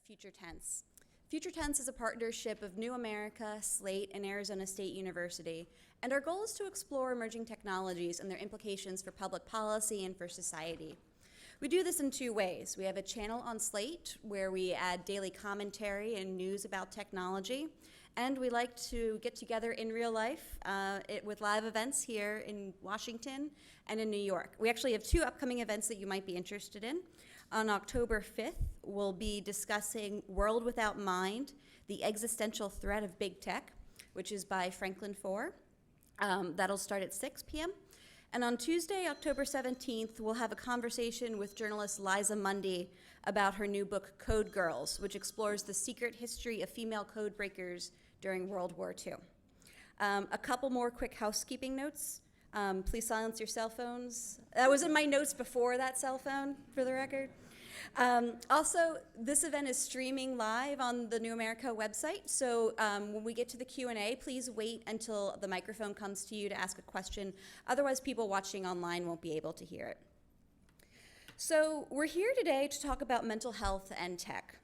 Future Tense. Future Tense is a partnership of New America, Slate, and Arizona State University, and our goal is to explore emerging technologies and their implications for public policy and for society. We do this in two ways. We have a channel on Slate where we add daily commentary and news about technology, and we like to get together in real life with live events here in Washington and in New York. We actually have two upcoming events that you might be interested in. On October 5th, we'll be discussing World Without Mind, the Existential Threat of Big Tech, which is by Franklin Foer. That'll start at 6 p.m. And on Tuesday, October 17th, we'll have a conversation with journalist Liza Mundy about her new book, Code Girls, which explores the secret history of female code breakers during World War II. A couple more quick housekeeping notes. Please silence your cell phones. That was in my notes before that cell phone, for the record. Also, this event is streaming live on the New America website, so when we get to the Q&A, please wait until the microphone comes to you to ask a question. Otherwise, people watching online won't be able to hear it. So we're here today to talk about mental health and tech.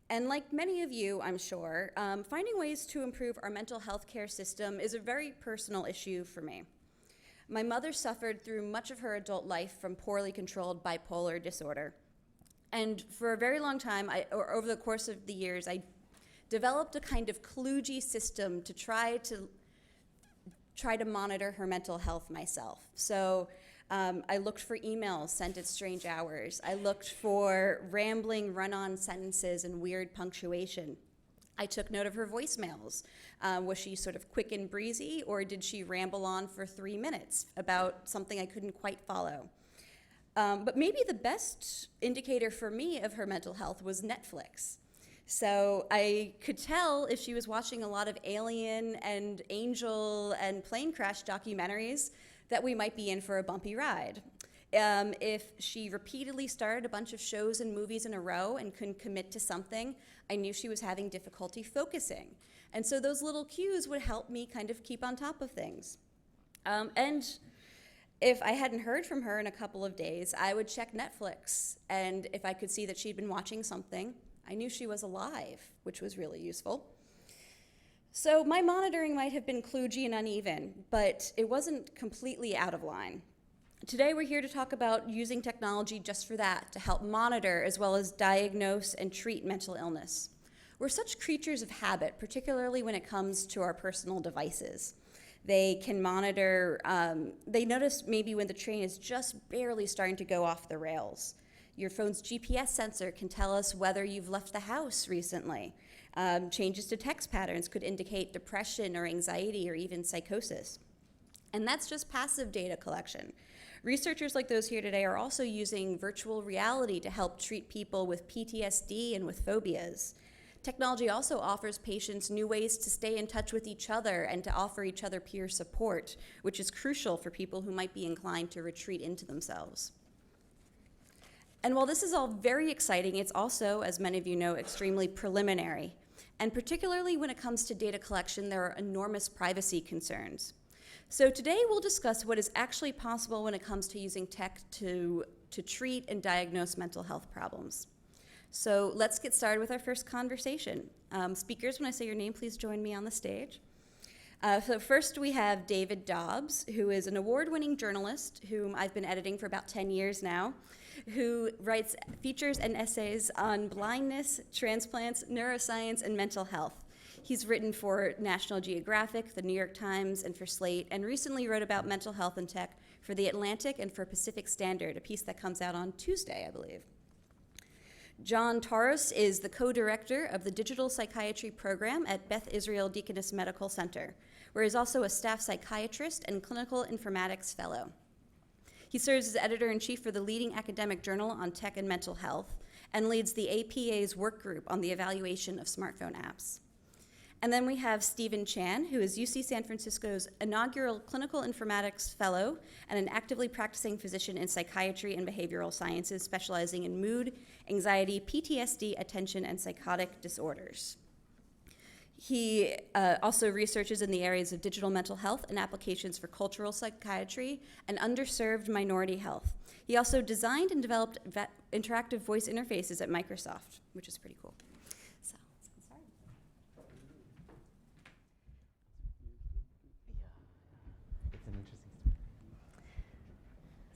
And like many of you, I'm sure, finding ways to improve our mental health care system is a very personal issue for me. My mother suffered through much of her adult life from poorly controlled bipolar disorder. And for a very long time, or over the course of the years, I developed a kind of kludgy system to try to monitor her mental health myself. So I looked for emails sent at strange hours. I looked for rambling run-on sentences and weird punctuation. I took note of her voicemails. Was she sort of quick and breezy, or did she ramble on for 3 minutes about something I couldn't quite follow? But maybe the best indicator for me of her mental health was Netflix. So I could tell if she was watching a lot of Alien and Angel and plane crash documentaries that we might be in for a bumpy ride. If she repeatedly started a bunch of shows and movies in a row and couldn't commit to something, I knew she was having difficulty focusing. And so those little cues would help me kind of keep on top of things. And if I hadn't heard from her in a couple of days, I would check Netflix. And if I could see that she'd been watching something, I knew she was alive, which was really useful. So my monitoring might have been kludgy and uneven, but it wasn't completely out of line. Today we're here to talk about using technology just for that, to help monitor as well as diagnose and treat mental illness. We're such creatures of habit, particularly when it comes to our personal devices. They can monitor, they notice maybe when the train is just barely starting to go off the rails. Your phone's GPS sensor can tell us whether you've left the house recently. Changes to text patterns could indicate depression or anxiety or even psychosis. And that's just passive data collection. Researchers like those here today are also using virtual reality to help treat people with PTSD and with phobias. Technology also offers patients new ways to stay in touch with each other and to offer each other peer support, which is crucial for people who might be inclined to retreat into themselves. And while this is all very exciting, it's also, as many of you know, extremely preliminary. And particularly when it comes to data collection, there are enormous privacy concerns. So today we'll discuss what is actually possible when it comes to using tech to treat and diagnose mental health problems. So let's get started with our first conversation. Speakers, when I say your name, please join me on the stage. So first we have David Dobbs, who is an award-winning journalist whom I've been editing for about 10 years now, who writes features and essays on blindness, transplants, neuroscience, and mental health. He's written for National Geographic, the New York Times, and for Slate, and recently wrote about mental health and tech for The Atlantic and for Pacific Standard, a piece that comes out on Tuesday, I believe. John Taurus is the co-director of the Digital Psychiatry program at Beth Israel Deaconess Medical Center, where he's also a staff psychiatrist and clinical informatics fellow. He serves as editor-in-chief for the leading academic journal on tech and mental health and leads the APA's work group on the evaluation of smartphone apps. And then we have Stephen Chan, who is UC San Francisco's inaugural clinical informatics fellow and an actively practicing physician in psychiatry and behavioral sciences, specializing in mood, anxiety, PTSD, attention, and psychotic disorders. He also researches in the areas of digital mental health and applications for cultural psychiatry and underserved minority health. He also designed and developed interactive voice interfaces at Microsoft, which is pretty cool.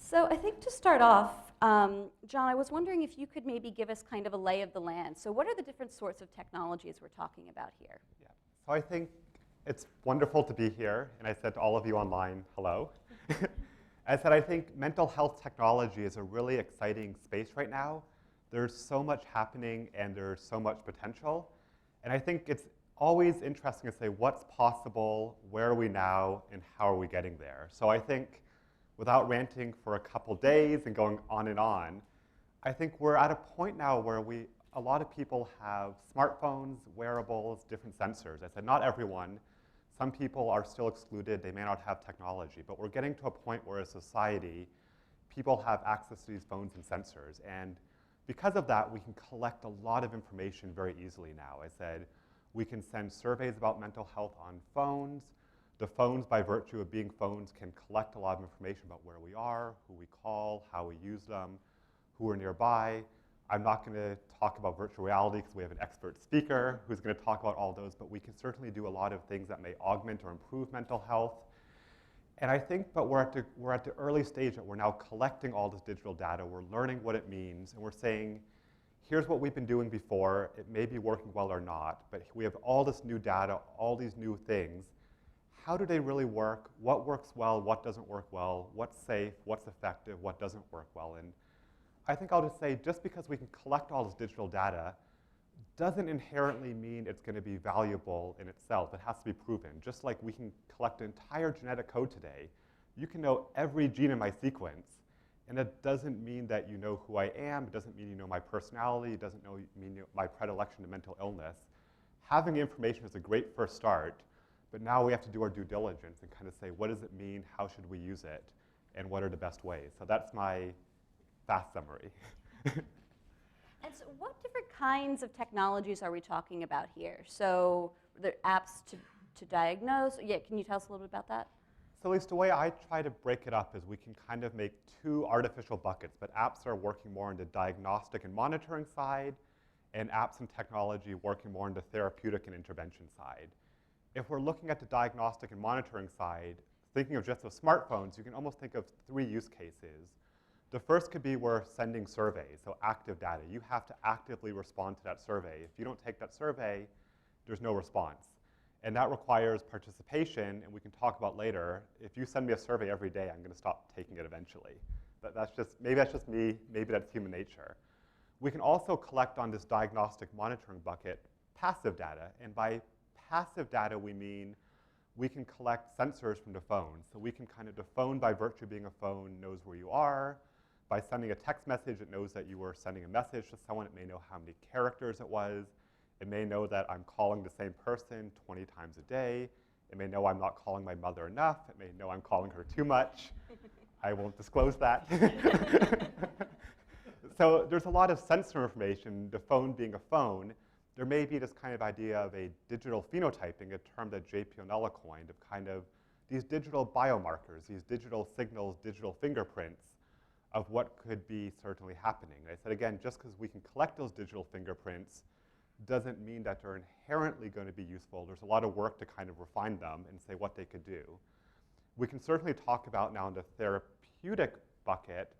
So I think to start off, John, I was wondering if you could maybe give us kind of a lay of the land. So what are the different sorts of technologies we're talking about here? Yeah. So I think it's wonderful to be here, and I said to all of you online, hello. I said I think mental health technology is a really exciting space right now. There's so much happening, and there's so much potential. And I think it's always interesting to say what's possible, where are we now, and how are we getting there? So I think without ranting for a couple days and going on and on, I think we're at a point now where a lot of people have smartphones, wearables, different sensors. I said not everyone. Some people are still excluded. They may not have technology. But we're getting to a point where as a society, people have access to these phones and sensors. And because of that, we can collect a lot of information very easily now. I said we can send surveys about mental health on phones. The phones, by virtue of being phones, can collect a lot of information about where we are, who we call, how we use them, who are nearby. I'm not going to talk about virtual reality because we have an expert speaker who's going to talk about all those, but we can certainly do a lot of things that may augment or improve mental health. And I think, but we're at the early stage that we're now collecting all this digital data, we're learning what it means, and we're saying, here's what we've been doing before, it may be working well or not, but we have all this new data, all these new things. How do they really work? What works well? What doesn't work well? What's safe? What's effective? What doesn't work well? And I think I'll just say, just because we can collect all this digital data doesn't inherently mean it's going to be valuable in itself. It has to be proven. Just like we can collect entire genetic code today, you can know every gene in my sequence, and it doesn't mean that you know who I am. It doesn't mean you know my personality. It doesn't mean my predilection to mental illness. Having information is a great first start, but now we have to do our due diligence and kind of say, what does it mean? How should we use it? And what are the best ways? So that's my fast summary. And so what different kinds of technologies are we talking about here? So the apps to diagnose. Yeah, can you tell us a little bit about that? So at least the way I try to break it up is we can kind of make two artificial buckets, but apps are working more on the diagnostic and monitoring side, and apps and technology working more on the therapeutic and intervention side. If we're looking at the diagnostic and monitoring side, thinking of just the smartphones, you can almost think of three use cases. The first could be we're sending surveys, so active data. You have to actively respond to that survey. If you don't take that survey, there's no response. And that requires participation, and we can talk about later. If you send me a survey every day, I'm going to stop taking it eventually. Maybe that's just me, maybe that's human nature. We can also collect on this diagnostic monitoring bucket passive data, and by passive data we mean we can collect sensors from the phone. So we can the phone, by virtue of being a phone, knows where you are. By sending a text message, it knows that you were sending a message to someone. It may know how many characters it was. It may know that I'm calling the same person 20 times a day. It may know I'm not calling my mother enough. It may know I'm calling her too much. I won't disclose that. So there's a lot of sensor information, the phone being a phone. There may be this kind of idea of a digital phenotyping, a term that J.P. O'Nella coined, of kind of these digital biomarkers, these digital signals, digital fingerprints of what could be certainly happening. I said, again, just because we can collect those digital fingerprints doesn't mean that they're inherently going to be useful. There's a lot of work to kind of refine them and say what they could do. We can certainly talk about now in the therapeutic bucket,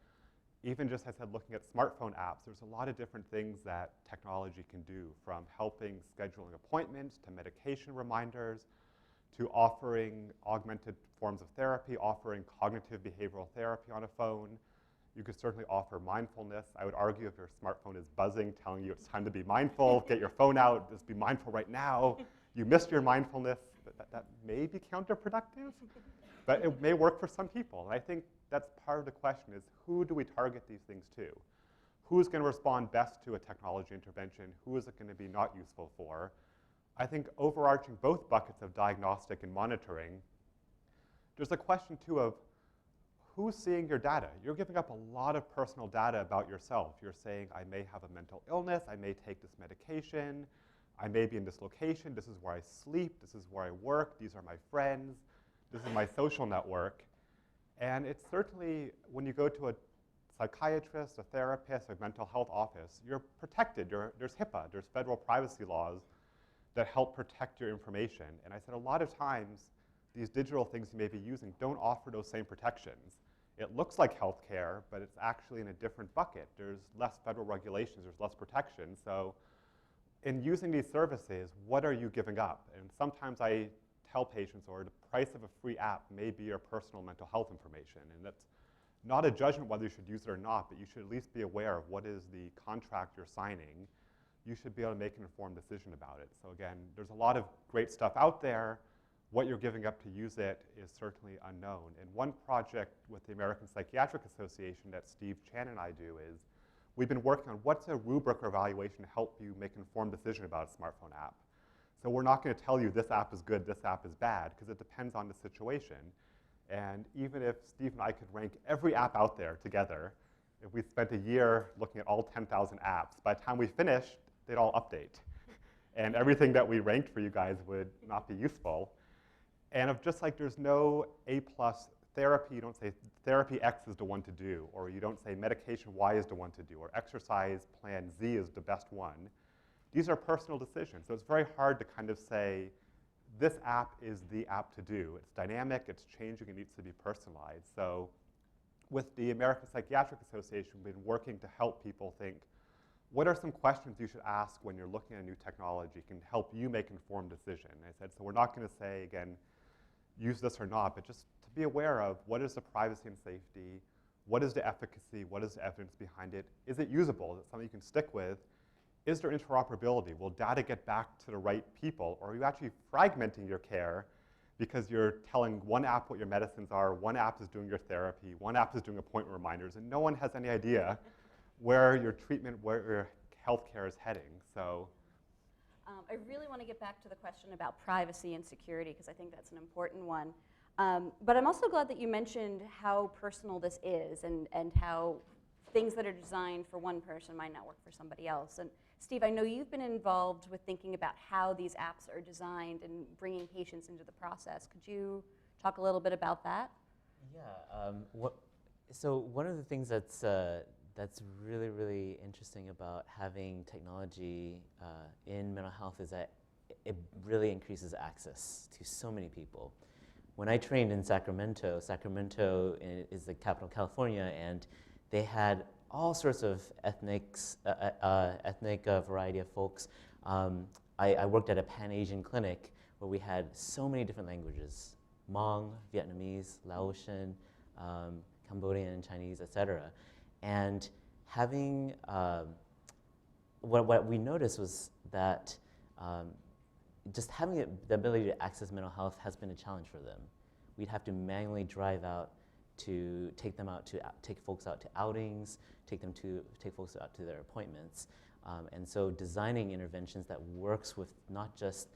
even just, as I said, looking at smartphone apps, there's a lot of different things that technology can do, from helping scheduling appointments to medication reminders to offering augmented forms of therapy, offering cognitive behavioral therapy on a phone. You could certainly offer mindfulness. I would argue if your smartphone is buzzing, telling you it's time to be mindful, get your phone out, just be mindful right now. You missed your mindfulness. That may be counterproductive, but it may work for some people. And I think that's part of the question is, who do we target these things to? Who's going to respond best to a technology intervention? Who is it going to be not useful for? I think overarching both buckets of diagnostic and monitoring, there's a question too of who's seeing your data? You're giving up a lot of personal data about yourself. You're saying, I may have a mental illness, I may take this medication, I may be in this location, this is where I sleep, this is where I work, these are my friends, this is my social network. And it's certainly, when you go to a psychiatrist, a therapist, a mental health office, you're protected. There's HIPAA, there's federal privacy laws that help protect your information. And I said a lot of times, these digital things you may be using don't offer those same protections. It looks like healthcare, but it's actually in a different bucket. There's less federal regulations, there's less protection. So in using these services, what are you giving up? And sometimes I tell patients, or the price of a free app may be your personal mental health information. And that's not a judgment whether you should use it or not, but you should at least be aware of what is the contract you're signing. You should be able to make an informed decision about it. So again, there's a lot of great stuff out there. What you're giving up to use it is certainly unknown. And one project with the American Psychiatric Association that Steve Chan and I do is we've been working on what's a rubric or evaluation to help you make an informed decision about a smartphone app. So we're not going to tell you this app is good, this app is bad, because it depends on the situation. And even if Steve and I could rank every app out there together, if we spent a year looking at all 10,000 apps, by the time we finished, they'd all update. And everything that we ranked for you guys would not be useful. And if just like there's no A+ therapy, you don't say therapy X is the one to do, or you don't say medication Y is the one to do, or exercise plan Z is the best one. These are personal decisions. So it's very hard to kind of say, this app is the app to do. It's dynamic, it's changing, it needs to be personalized. So with the American Psychiatric Association, we've been working to help people think, what are some questions you should ask when you're looking at a new technology can help you make an informed decision? And I said, so we're not going to say, again, use this or not, but just to be aware of what is the privacy and safety, what is the efficacy, what is the evidence behind it, is it usable, is it something you can stick with, is there interoperability, will data get back to the right people, or are you actually fragmenting your care because you're telling one app what your medicines are, one app is doing your therapy, one app is doing appointment reminders, and no one has any idea where your treatment, where your healthcare is heading. So. I really want to get back to the question about privacy and security because I think that's an important one. But I'm also glad that you mentioned how personal this is and how things that are designed for one person might not work for somebody else. And Steve, I know you've been involved with thinking about how these apps are designed and bringing patients into the process. Could you talk a little bit about that? Yeah. So one of the things that's really, really interesting about having technology in mental health is that it really increases access to so many people. When I trained in Sacramento, Sacramento is the capital of California, and they had all sorts of ethnic variety of folks. I worked at a Pan-Asian clinic where we had so many different languages: Hmong, Vietnamese, Laotian, Cambodian, Chinese, etc. And having, what we noticed was that just having the ability to access mental health has been a challenge for them. We'd have to manually drive out to take folks out to outings, take folks out to their appointments. And so designing interventions that works with not just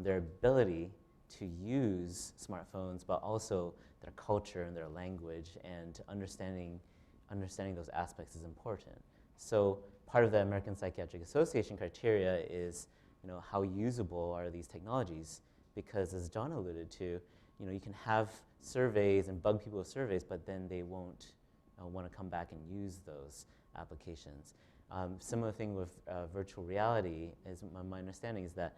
their ability to use smartphones, but also their culture and their language, and understanding those aspects is important. So part of the American Psychiatric Association criteria is, how usable are these technologies? Because as John alluded to, you can have surveys and bug people with surveys, but then they won't want to come back and use those applications. Similar thing with virtual reality is my understanding is that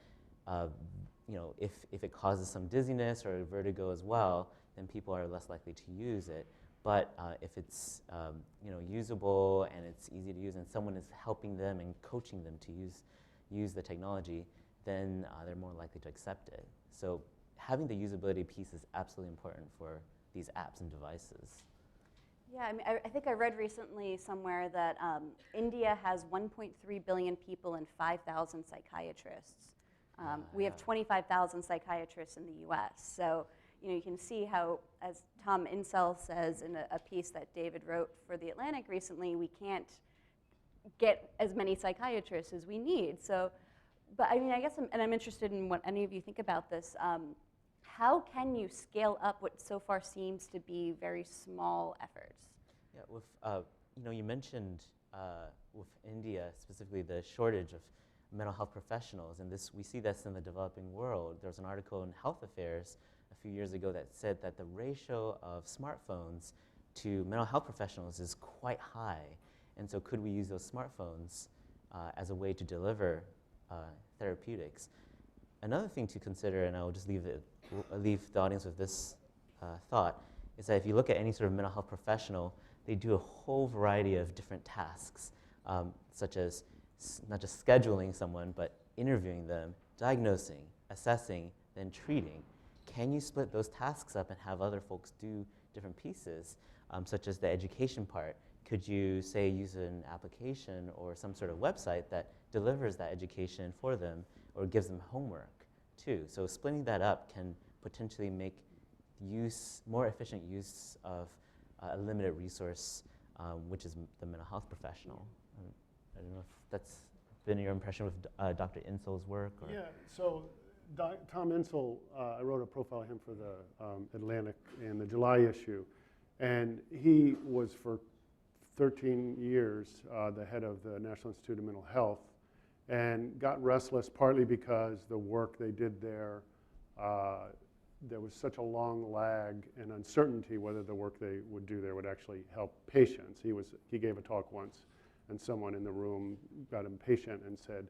if it causes some dizziness or vertigo as well, then people are less likely to use it. But if it's usable and it's easy to use, and someone is helping them and coaching them to use the technology, then they're more likely to accept it. So having the usability piece is absolutely important for these apps and devices. Yeah, I mean, I think I read recently somewhere that India has 1.3 billion people and 5,000 psychiatrists. We have 25,000 psychiatrists in the US. So you can see how, as Tom Insel says in a piece that David wrote for The Atlantic recently, we can't get as many psychiatrists as we need. So, but I mean, I guess, I'm interested in what any of you think about this. How can you scale up what so far seems to be very small efforts? Yeah, with you mentioned with India specifically the shortage of mental health professionals, and we see this in the developing world. There was an article in Health Affairs a few years ago that said that the ratio of smartphones to mental health professionals is quite high, and so could we use those smartphones as a way to deliver therapeutics? Another thing to consider, and I will just leave the audience with this thought, is that if you look at any sort of mental health professional, they do a whole variety of different tasks, such as not just scheduling someone, but interviewing them, diagnosing, assessing, then treating. Can you split those tasks up and have other folks do different pieces, such as the education part? Could you, say, use an application or some sort of website that delivers that education for them or gives them homework too? So splitting that up can potentially make more efficient use of a limited resource, which is the mental health professional. I don't know if that's been your impression with Dr. Insel's work? Or? Yeah, so Tom Insel, I wrote a profile of him for the Atlantic in the July issue, and he was for 13 years the head of the National Institute of Mental Health, and got restless partly because the work they did there, there was such a long lag and uncertainty whether the work they would do there would actually help patients. He gave a talk once, and someone in the room got impatient and said,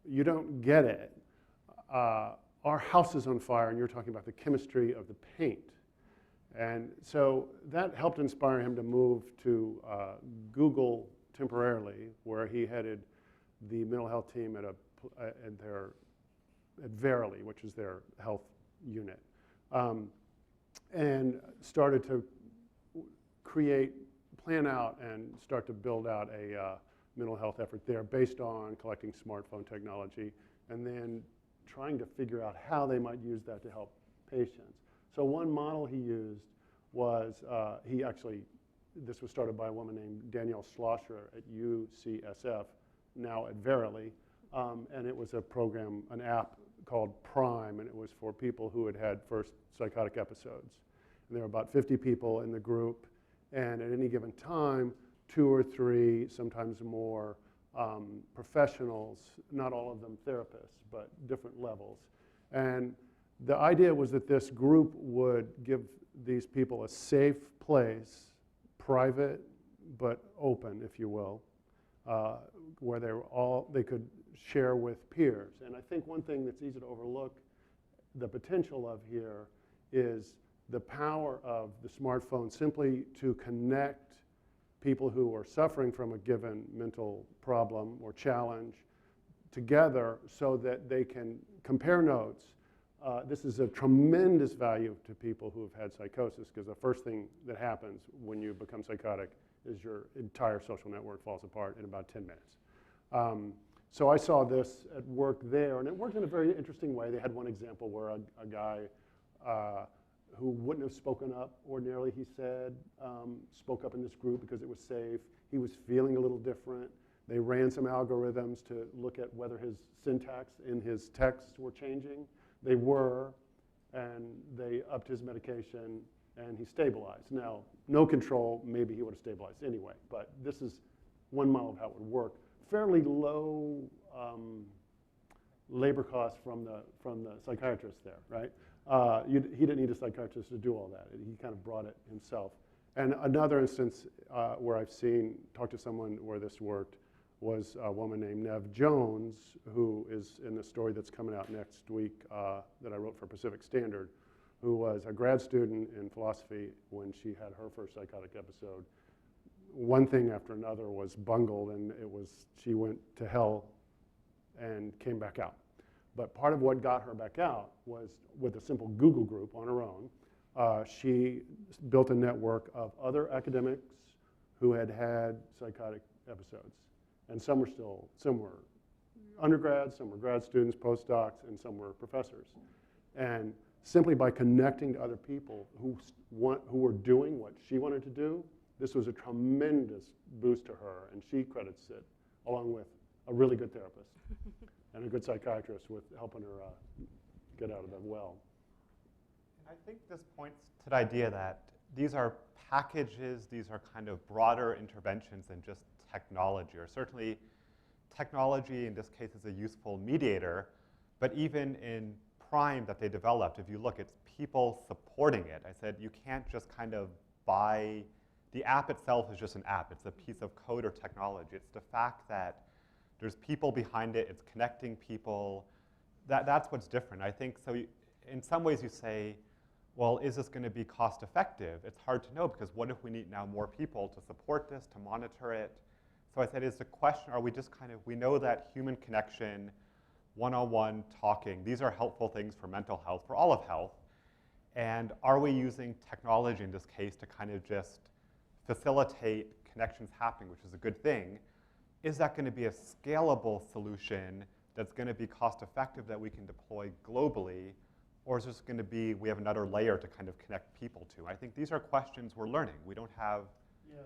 "You don't get it. Our house is on fire, and you're talking about the chemistry of the paint." And so that helped inspire him to move to Google temporarily, where he headed the mental health team at Verily, which is their health unit, and started to plan out and start to build out a mental health effort there based on collecting smartphone technology and then trying to figure out how they might use that to help patients. So one model he used was, this was started by a woman named Danielle Schlosser at UCSF, now at Verily, and it was a program, an app called Prime, and it was for people who had had first psychotic episodes. And there were about 50 people in the group, and at any given time, 2 or 3, sometimes more, professionals, not all of them therapists, but different levels. And the idea was that this group would give these people a safe place, private but open, if you will, where they could share with peers. And I think one thing that's easy to overlook the potential of here is the power of the smartphone simply to connect people who are suffering from a given mental problem or challenge together so that they can compare notes. This is a tremendous value to people who have had psychosis, because the first thing that happens when you become psychotic is your entire social network falls apart in about 10 minutes. So I saw this at work there, and it worked in a very interesting way. They had one example where a guy who wouldn't have spoken up ordinarily, he said, spoke up in this group because it was safe. He was feeling a little different. They ran some algorithms to look at whether his syntax in his texts were changing. They were, and they upped his medication, and he stabilized. Now, no control, maybe he would have stabilized anyway, but this is one model of how it would work. Fairly low labor costs from the psychiatrist there, right? He didn't need a psychiatrist to do all that. He kind of brought it himself. And another instance where I've talked to someone where this worked was a woman named Nev Jones, who is in the story that's coming out next week that I wrote for Pacific Standard, who was a grad student in philosophy when she had her first psychotic episode. One thing after another was bungled, and she went to hell and came back out. But part of what got her back out was with a simple Google group on her own. She built a network of other academics who had had psychotic episodes. And some were undergrads, some were grad students, postdocs, and some were professors. And simply by connecting to other people who were doing what she wanted to do, this was a tremendous boost to her, and she credits it, along with a really good therapist and a good psychiatrist, with helping her get out of the well. I think this points to the idea that these are packages, these are kind of broader interventions than just technology, or certainly technology in this case is a useful mediator, but even in Prime that they developed, if you look, it's people supporting it. I said you can't just kind of buy, the app itself is just an app, it's a piece of code or technology. It's the fact that there's people behind it, it's connecting people, that's what's different. I think so in some ways you say, well, is this going to be cost effective? It's hard to know because what if we need now more people to support this, to monitor it? So I said, is the question, are we just kind of, we know that human connection, one-on-one talking, these are helpful things for mental health, for all of health. And are we using technology in this case to kind of just facilitate connections happening, which is a good thing? Is that going to be a scalable solution that's going to be cost effective that we can deploy globally? Or is this going to be, we have another layer to kind of connect people to? I think these are questions we're learning. We don't have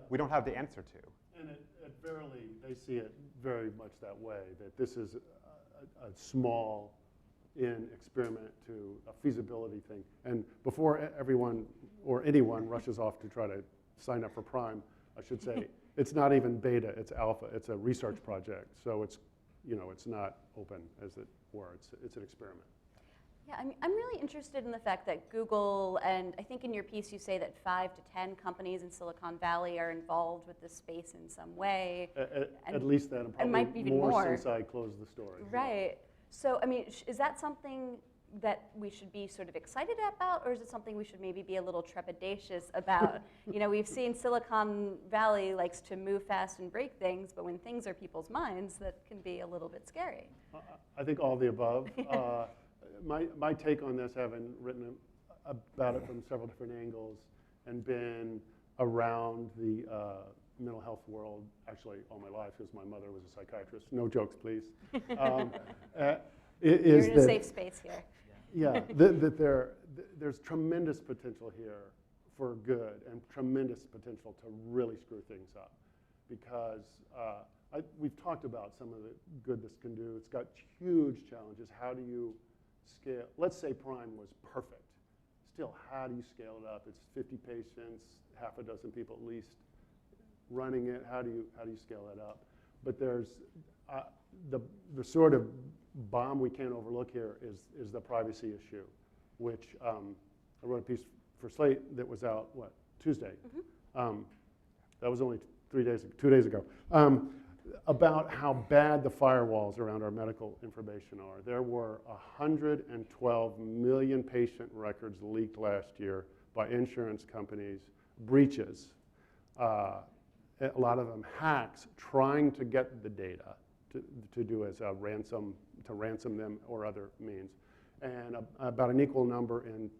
the answer to. And at Verily, they see it very much that way, that this is a small experiment to a feasibility thing. And before everyone or anyone rushes off to try to sign up for Prime, I should say, it's not even beta, it's alpha. It's a research project. So it's, it's not open, as it were. It's an experiment. Yeah, I'm really interested in the fact that Google, and I think in your piece you say that 5 to 10 companies in Silicon Valley are involved with this space in some way. At least that, and probably might be even more since I closed the story. Right. So, I mean, is that something that we should be sort of excited about, or is it something we should maybe be a little trepidatious about? We've seen Silicon Valley likes to move fast and break things, but when things are people's minds, that can be a little bit scary. I think all the above. My take on this, having written about it from several different angles and been around the mental health world actually all my life, because my mother was a psychiatrist. No jokes, please. You're in a safe space here. Yeah, there's tremendous potential here for good and tremendous potential to really screw things up, because we've talked about some of the good this can do. It's got huge challenges. How do you scale? Let's say Prime was perfect. Still, how do you scale it up? It's 50 patients, half a dozen people at least running it. How do you scale that up? But there's the sort of bomb we can't overlook here is the privacy issue, which I wrote a piece for Slate that was out, Tuesday? Mm-hmm. That was only 2 days ago, about how bad the firewalls around our medical information are. There were 112 million patient records leaked last year by insurance companies, breaches, a lot of them hacks, trying to get the data to do as a ransom, to ransom them or other means. And about an equal number in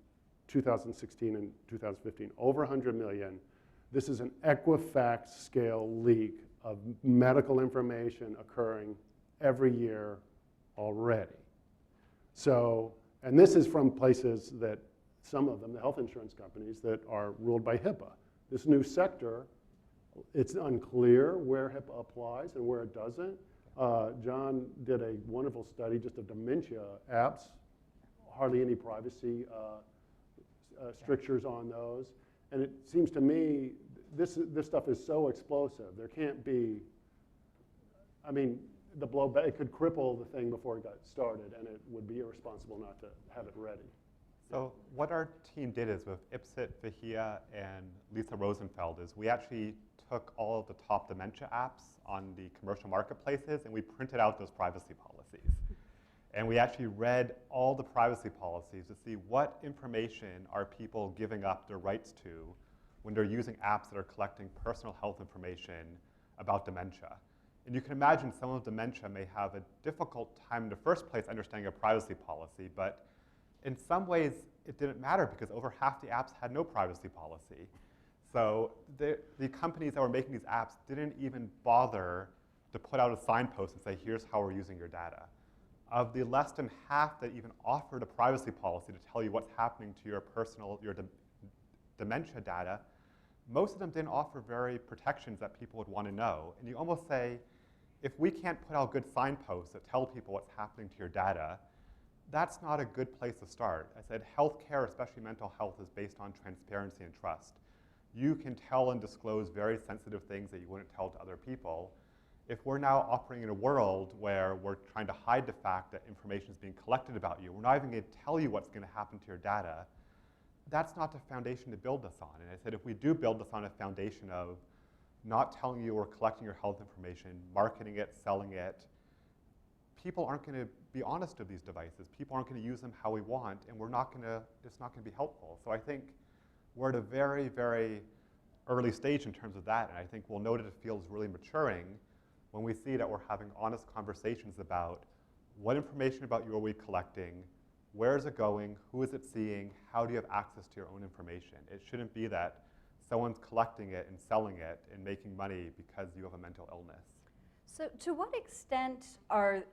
2016 and 2015, over 100 million. This is an Equifax scale leak of medical information occurring every year already. So, and this is from places that, some of them, the health insurance companies, that are ruled by HIPAA. This new sector, it's unclear where HIPAA applies and where it doesn't. John did a wonderful study just of dementia apps, hardly any privacy strictures on those. And it seems to me this stuff is so explosive. There can't be, I mean, the blowback, it could cripple the thing before it got started, and it would be irresponsible not to have it ready. So what our team did is with Ipsit, Vahia, and Lisa Rosenfeld is we actually took all of the top dementia apps on the commercial marketplaces and we printed out those privacy policies. And we actually read all the privacy policies to see what information are people giving up their rights to when they're using apps that are collecting personal health information about dementia. And you can imagine some of dementia may have a difficult time in the first place understanding a privacy policy, but in some ways it didn't matter because over half the apps had no privacy policy. So the companies that were making these apps didn't even bother to put out a signpost and say, here's how we're using your data. Of the less than half that even offered a privacy policy to tell you what's happening to your dementia data, most of them didn't offer very protections that people would want to know. And you almost say, if we can't put out good signposts that tell people what's happening to your data, that's not a good place to start. I said healthcare, especially mental health, is based on transparency and trust. You can tell and disclose very sensitive things that you wouldn't tell to other people. If we're now operating in a world where we're trying to hide the fact that information is being collected about you, we're not even going to tell you what's going to happen to your data, that's not the foundation to build this on. And I said if we do build this on a foundation of not telling you we're collecting your health information, marketing it, selling it, people aren't going to be honest with these devices. People aren't going to use them how we want, and it's not going to be helpful. So I think we're at a very, very early stage in terms of that, and I think we'll note that it feels really maturing when we see that we're having honest conversations about what information about you are we collecting, where is it going, who is it seeing, how do you have access to your own information. It shouldn't be that someone's collecting it and selling it and making money because you have a mental illness. So to what extent are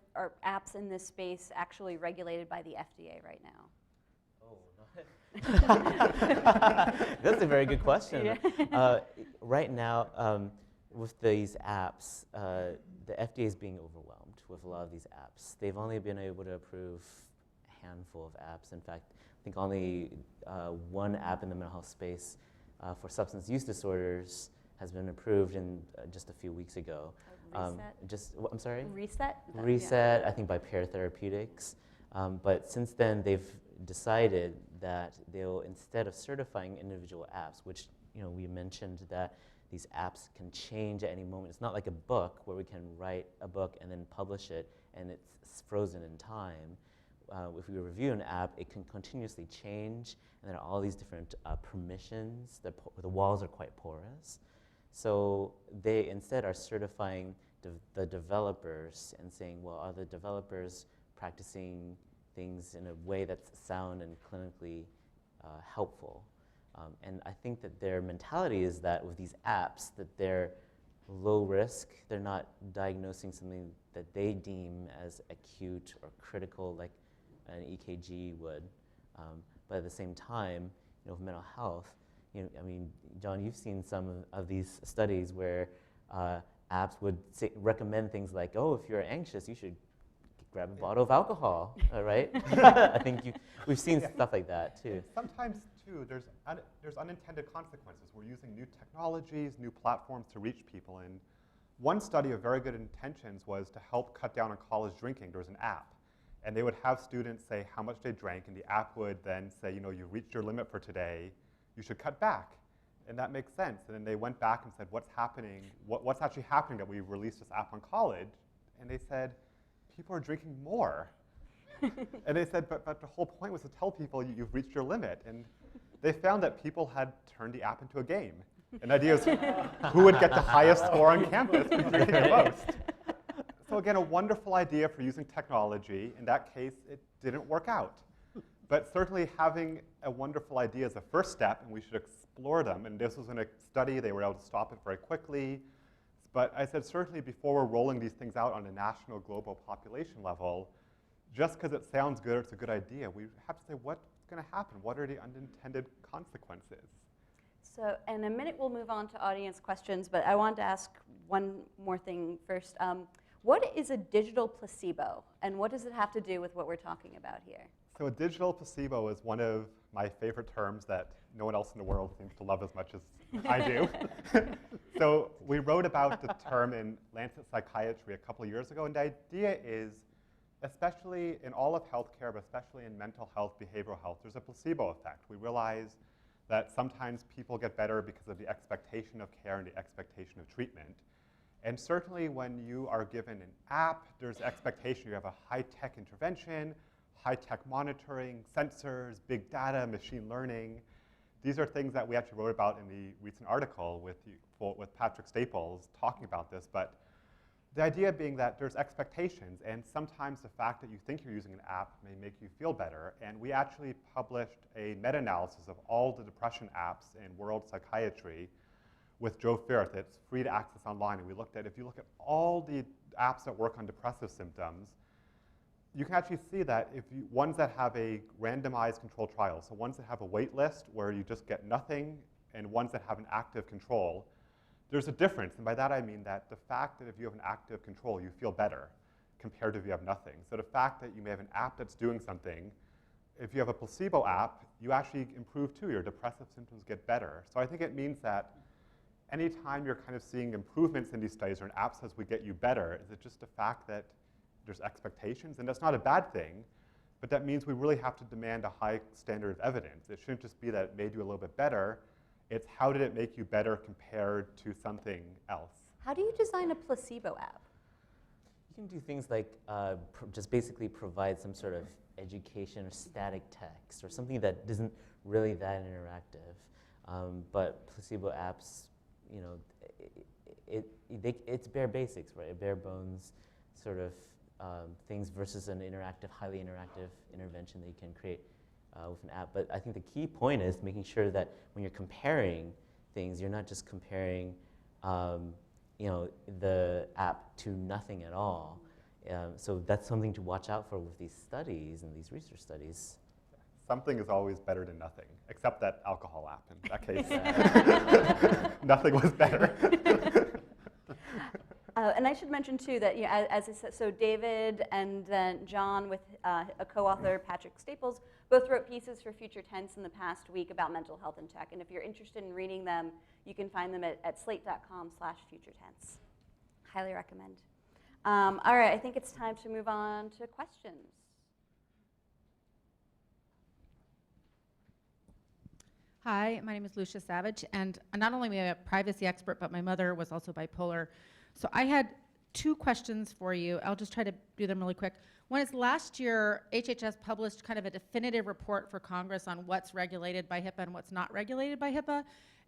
apps in this space actually regulated by the FDA right now? That's a very good question. Yeah. Right now, with these apps, the FDA is being overwhelmed with a lot of these apps. They've only been able to approve a handful of apps. In fact, I think only one app in the mental health space for substance use disorders has been approved in just a few weeks ago. Reset? I'm sorry? Reset? Reset, I think by Therapeutics. But since then, they've decided that they'll, instead of certifying individual apps, which we mentioned that these apps can change at any moment. It's not like a book where we can write a book and then publish it and it's frozen in time. If we review an app, it can continuously change, and there are all these different permissions. The walls are quite porous. So they instead are certifying the developers and saying, well, are the developers practicing things in a way that's sound and clinically helpful? And I think that their mentality is that with these apps, that they're low risk, they're not diagnosing something that they deem as acute or critical like an EKG would. But at the same time, with mental health, I mean, John, you've seen some of these studies where apps would recommend things like, oh, if you're anxious, you should grab a bottle of alcohol, right? I think we've seen stuff like that too. Sometimes too, there's unintended consequences. We're using new technologies, new platforms to reach people. And one study of very good intentions was to help cut down on college drinking. There was an app. And they would have students say how much they drank, and the app would then say, you've reached your limit for today, you should cut back. And that makes sense. And then they went back and said, what's happening? What's actually happening that we released this app on college? And they said, people are drinking more. And they said, but the whole point was to tell people you've reached your limit. And they found that people had turned the app into a game. And the idea is who would get the highest score on campus for drinking the most. So again, a wonderful idea for using technology. In that case, it didn't work out. But certainly having a wonderful idea is a first step, and we should explore them. And this was in a study. They were able to stop it very quickly. But I said certainly before we're rolling these things out on a national, global population level, just because it sounds good or it's a good idea, we have to say what's going to happen? What are the unintended consequences? So in a minute, we'll move on to audience questions, but I wanted to ask one more thing first. What is a digital placebo, and what does it have to do with what we're talking about here? So a digital placebo is one of my favorite terms that no one else in the world seems to love as much as I do. So we wrote about the term in Lancet Psychiatry a couple of years ago, and the idea is, especially in all of healthcare, but especially in mental health, behavioral health, there's a placebo effect. We realize that sometimes people get better because of the expectation of care and the expectation of treatment. And certainly when you are given an app, there's expectation you have a high-tech intervention, high-tech monitoring, sensors, big data, machine learning. These are things that we actually wrote about in the recent article with Patrick Staples talking about this. But the idea being that there's expectations, and sometimes the fact that you think you're using an app may make you feel better. And we actually published a meta-analysis of all the depression apps in World Psychiatry with Joe Firth. It's free to access online. And we looked at, if you look at all the apps that work on depressive symptoms, you can actually see that ones that have a randomized controlled trial, so ones that have a wait list where you just get nothing, and ones that have an active control, there's a difference. And by that I mean that the fact that if you have an active control, you feel better compared to if you have nothing. So the fact that you may have an app that's doing something, if you have a placebo app, you actually improve too. Your depressive symptoms get better. So I think it means that anytime you're kind of seeing improvements in these studies, or an app says we get you better, is it just the fact that there's expectations? And that's not a bad thing, but that means we really have to demand a high standard of evidence. It shouldn't just be that it made you a little bit better. It's how did it make you better compared to something else? How do you design a placebo app? can do things like just basically provide some sort of education or static text or something that isn't really that interactive. But placebo apps, you know, it's bare basics, right? Bare bones sort of things versus an interactive, highly interactive intervention that you can create with an app. But I think the key point is making sure that when you're comparing things, you're not just comparing you know, the app to nothing at all. So that's something to watch out for with these studies and these research studies. Something is always better than nothing, except that alcohol app in that case. Nothing was better. And I should mention too that, you know, as I said, so David and then John with a co-author, Patrick Staples, both wrote pieces for Future Tense in the past week about mental health and tech. And if you're interested in reading them, you can find them at slate.com/futuretense. Highly recommend. All right, I think it's time to move on to questions. Hi, my name is Lucia Savage, and not only am I a privacy expert, but my mother was also bipolar. So I had two questions for you. I'll just try to do them really quick. One is last year, HHS published kind of a definitive report for Congress on what's regulated by HIPAA and what's not regulated by HIPAA.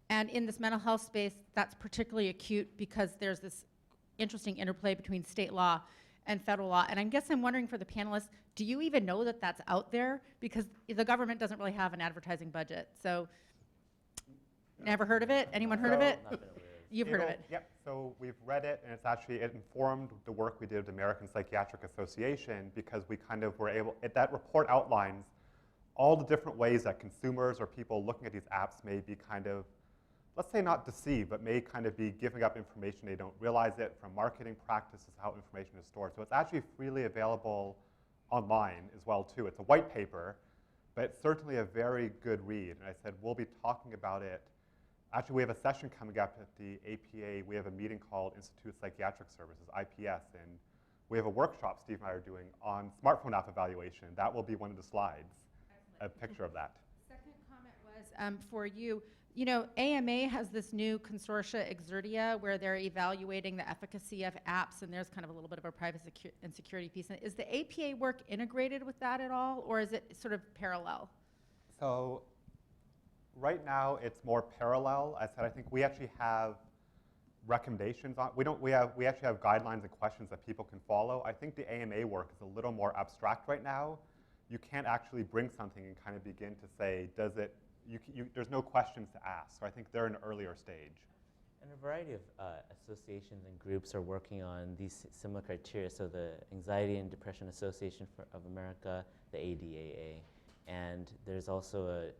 And in this mental health space, that's particularly acute because there's this interesting interplay between state law and federal law. And I guess I'm wondering for the panelists, do you even know that that's out there? Because the government doesn't really have an advertising budget. So never heard of it? Anyone heard of it? You've heard of it. Yep, so we've read it, and it informed the work we did with the American Psychiatric Association because we kind of were able, that report outlines all the different ways that consumers or people looking at these apps may be kind of, let's say not deceived, but may kind of be giving up information they don't realize it, from marketing practices, how information is stored. So it's actually freely available online as well too. It's a white paper, but it's certainly a very good read. And I said, we'll be talking about it. Actually, we have a session coming up at the APA. We have a meeting called Institute of Psychiatric Services, IPS, and we have a workshop Steve and I are doing on smartphone app evaluation. That will be one of the slides, a picture of that. Second comment was for you. You know, AMA has this new consortia, Exertia, where they're evaluating the efficacy of apps, and there's kind of a little bit of a privacy and security piece. Is the APA work integrated with that at all, or is it sort of parallel? So right now, it's more parallel. I said, I think we actually have recommendations on, we actually have guidelines and questions that people can follow. I think the AMA work is a little more abstract right now. You can't actually bring something and kind of begin to say, does it, there's no questions to ask. So I think they're in an earlier stage. And a variety of associations and groups are working on these similar criteria. So the Anxiety and Depression Association of America, the ADAA, and there's also a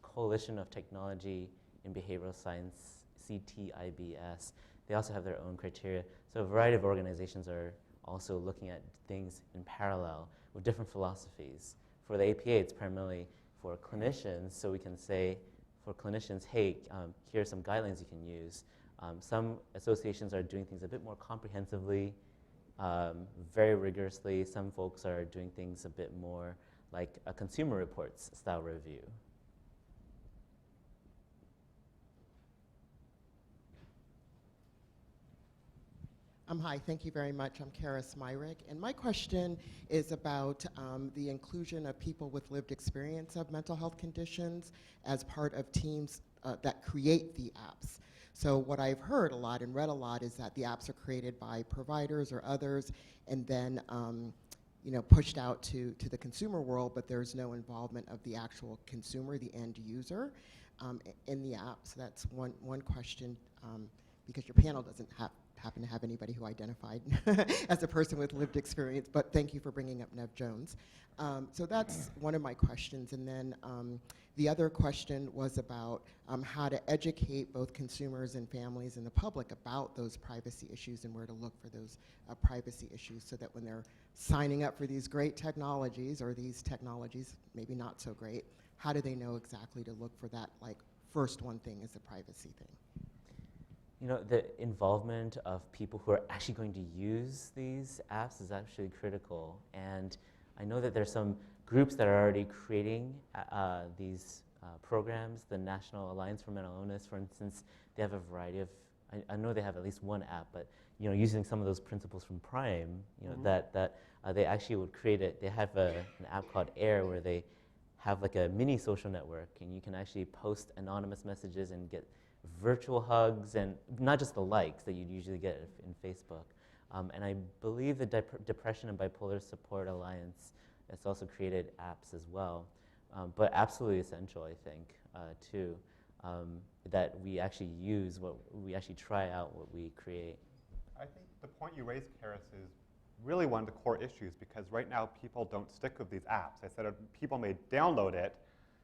coalition of technology in behavioral science, CTIBS. They also have their own criteria. So a variety of organizations are also looking at things in parallel with different philosophies. For the APA, it's primarily for clinicians, so we can say for clinicians, hey, here are some guidelines you can use. Some associations are doing things a bit more comprehensively, very rigorously. Some folks are doing things a bit more like a consumer reports style review. Hi, thank you very much. I'm Kara Smyrick, and my question is about the inclusion of people with lived experience of mental health conditions as part of teams that create the apps. So what I've heard a lot and read a lot is that the apps are created by providers or others and then pushed out to the consumer world, but there's no involvement of the actual consumer, the end user, in the app. So that's one question, because your panel doesn't happen to have anybody who identified as a person with lived experience, but thank you for bringing up Nev Jones. So that's one of my questions. And then the other question was about how to educate both consumers and families and the public about those privacy issues and where to look for those privacy issues so that when they're signing up for these great technologies or these technologies maybe not so great, how do they know exactly to look for that first one thing is a privacy thing? You know, the involvement of people who are actually going to use these apps is actually critical. And I know that there's some groups that are already creating these programs. The National Alliance for Mental Illness, for instance, they have a variety of I know they have at least one app, but using some of those principles from Prime, that they actually would create it. They have an app called Air where they have like a mini social network, and you can actually post anonymous messages and get virtual hugs, and not just the likes that you'd usually get in Facebook. And I believe the Depression and Bipolar Support Alliance has also created apps as well. But absolutely essential, I think, too, that we actually we actually try out what we create. I think the point you raised, Karis, is really one of the core issues, because right now people don't stick with these apps. I said people may download it,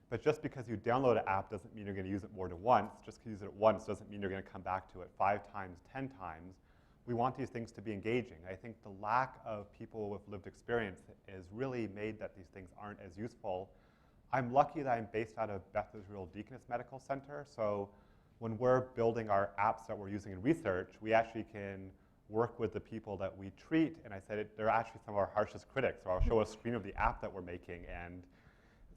but just because you download an app doesn't mean you're going to use it more than once. Just because you use it once doesn't mean you're going to come back to it 5 times, 10 times. We want these things to be engaging. I think the lack of people with lived experience has really made that these things aren't as useful. I'm lucky that I'm based out of Beth Israel Deaconess Medical Center, so when we're building our apps that we're using in research, we actually can work with the people that we treat, and I said they're actually some of our harshest critics, so I'll show a screen of the app that we're making, and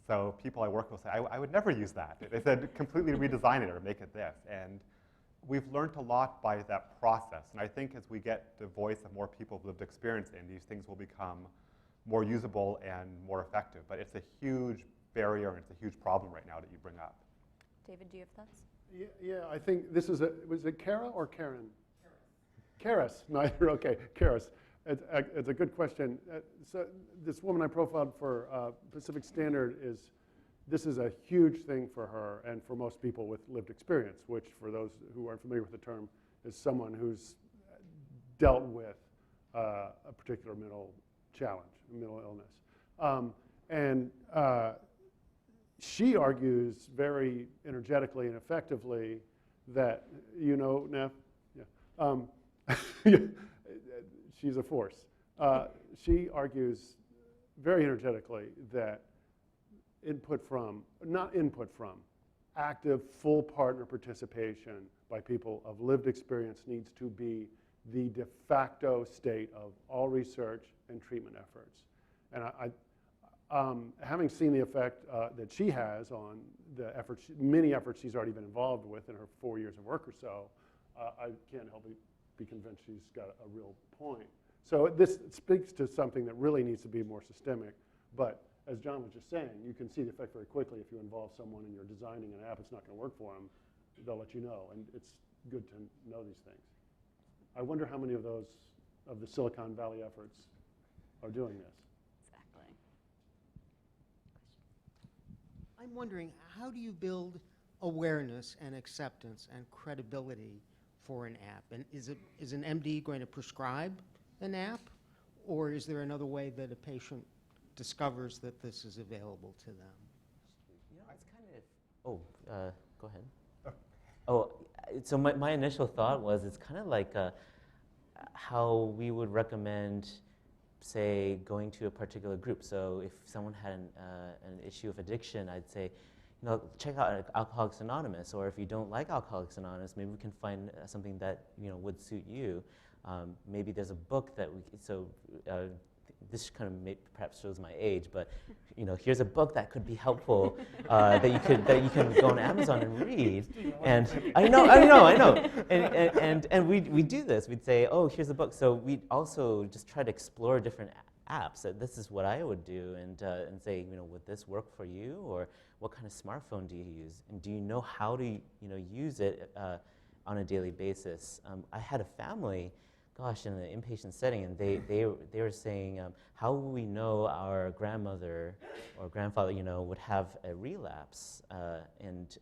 so people I work with say, I would never use that. They said, completely redesign it or make it this, and we've learned a lot by that process, and I think as we get the voice of more people with lived experience in, these things will become more usable and more effective, but it's a huge barrier and it's a huge problem right now that you bring up. David, do you have thoughts? Yeah, I think this is was it Kara or Karen? Karis, neither, okay, Karis. It's a good question. So this woman I profiled for Pacific Standard this is a huge thing for her and for most people with lived experience, which for those who aren't familiar with the term is someone who's dealt with a particular mental challenge, mental illness. She argues very energetically and effectively that, Neff? Yeah. She's a force. She argues very energetically that active full partner participation by people of lived experience needs to be the de facto state of all research and treatment efforts. And having seen the effect that she has on the efforts, many efforts she's already been involved with in her 4 years of work or so, I can't help but be convinced she's got a real point. So this speaks to something that really needs to be more systemic. But as John was just saying, you can see the effect very quickly if you involve someone and you're designing an app, it's not going to work for them, they'll let you know. And it's good to know these things. I wonder how many of the Silicon Valley efforts are doing this. Exactly. I'm wondering, how do you build awareness and acceptance and credibility for an app? And is an MD going to prescribe an app, or is there another way that a patient discovers that this is available to them? It's kind of, go ahead. So my initial thought was it's kind of like how we would recommend, say, going to a particular group. So if someone had an issue of addiction, I'd say, check out Alcoholics Anonymous, or if you don't like Alcoholics Anonymous, maybe we can find something that would suit you. Maybe there's a book that this kind of perhaps shows my age, but here's a book that could be helpful that you can go on Amazon and read. And I know, and we do this. We'd say, oh, here's a book. So we'd also just try to explore different apps. This is what I would do, and say, would this work for you, or what kind of smartphone do you use, and do you know how to use it on a daily basis? I had a family, gosh, in an inpatient setting, and they were saying, how will we know our grandmother or grandfather would have a relapse and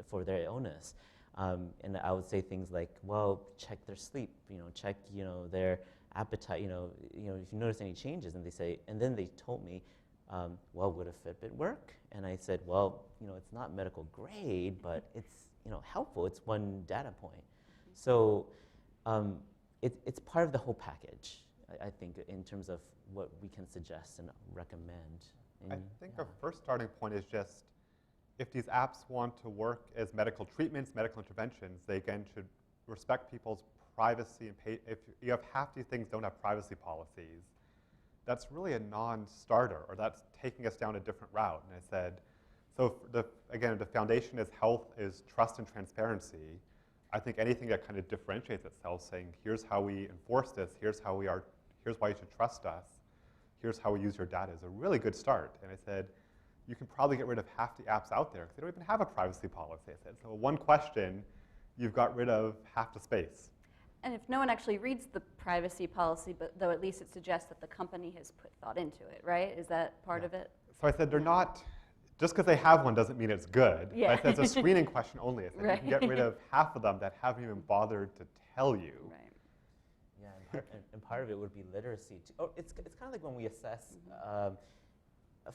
for their illness? And I would say things like, well, check their sleep, check their appetite, if you notice any changes. And then they told me, well, would a Fitbit work? And I said, well, it's not medical grade, but it's helpful. It's one data point. So it's part of the whole package, I think, in terms of what we can suggest and recommend. And I think our first starting point is just, if these apps want to work as medical treatments, medical interventions, they again should respect people's privacy. And if you have half these things don't have privacy policies, that's really a non-starter, or that's taking us down a different route. And I said, so again, the foundation is health, is trust and transparency. I think anything that kind of differentiates itself, saying, here's how we enforce this, here's why you should trust us, here's how we use your data, is a really good start. And I said, you can probably get rid of half the apps out there because they don't even have a privacy policy. I said, so one question, you've got rid of half the space. And if no one actually reads the privacy policy, but though at least it suggests that the company has put thought into it, right? Is that part of it? So I said, they're not, just because they have one doesn't mean it's good. Yeah. I said, it's a screening question only. I said, you can get rid Right. of half of them that haven't even bothered to tell you. Right. Yeah, and part of it would be literacy. It's kind of like when we assess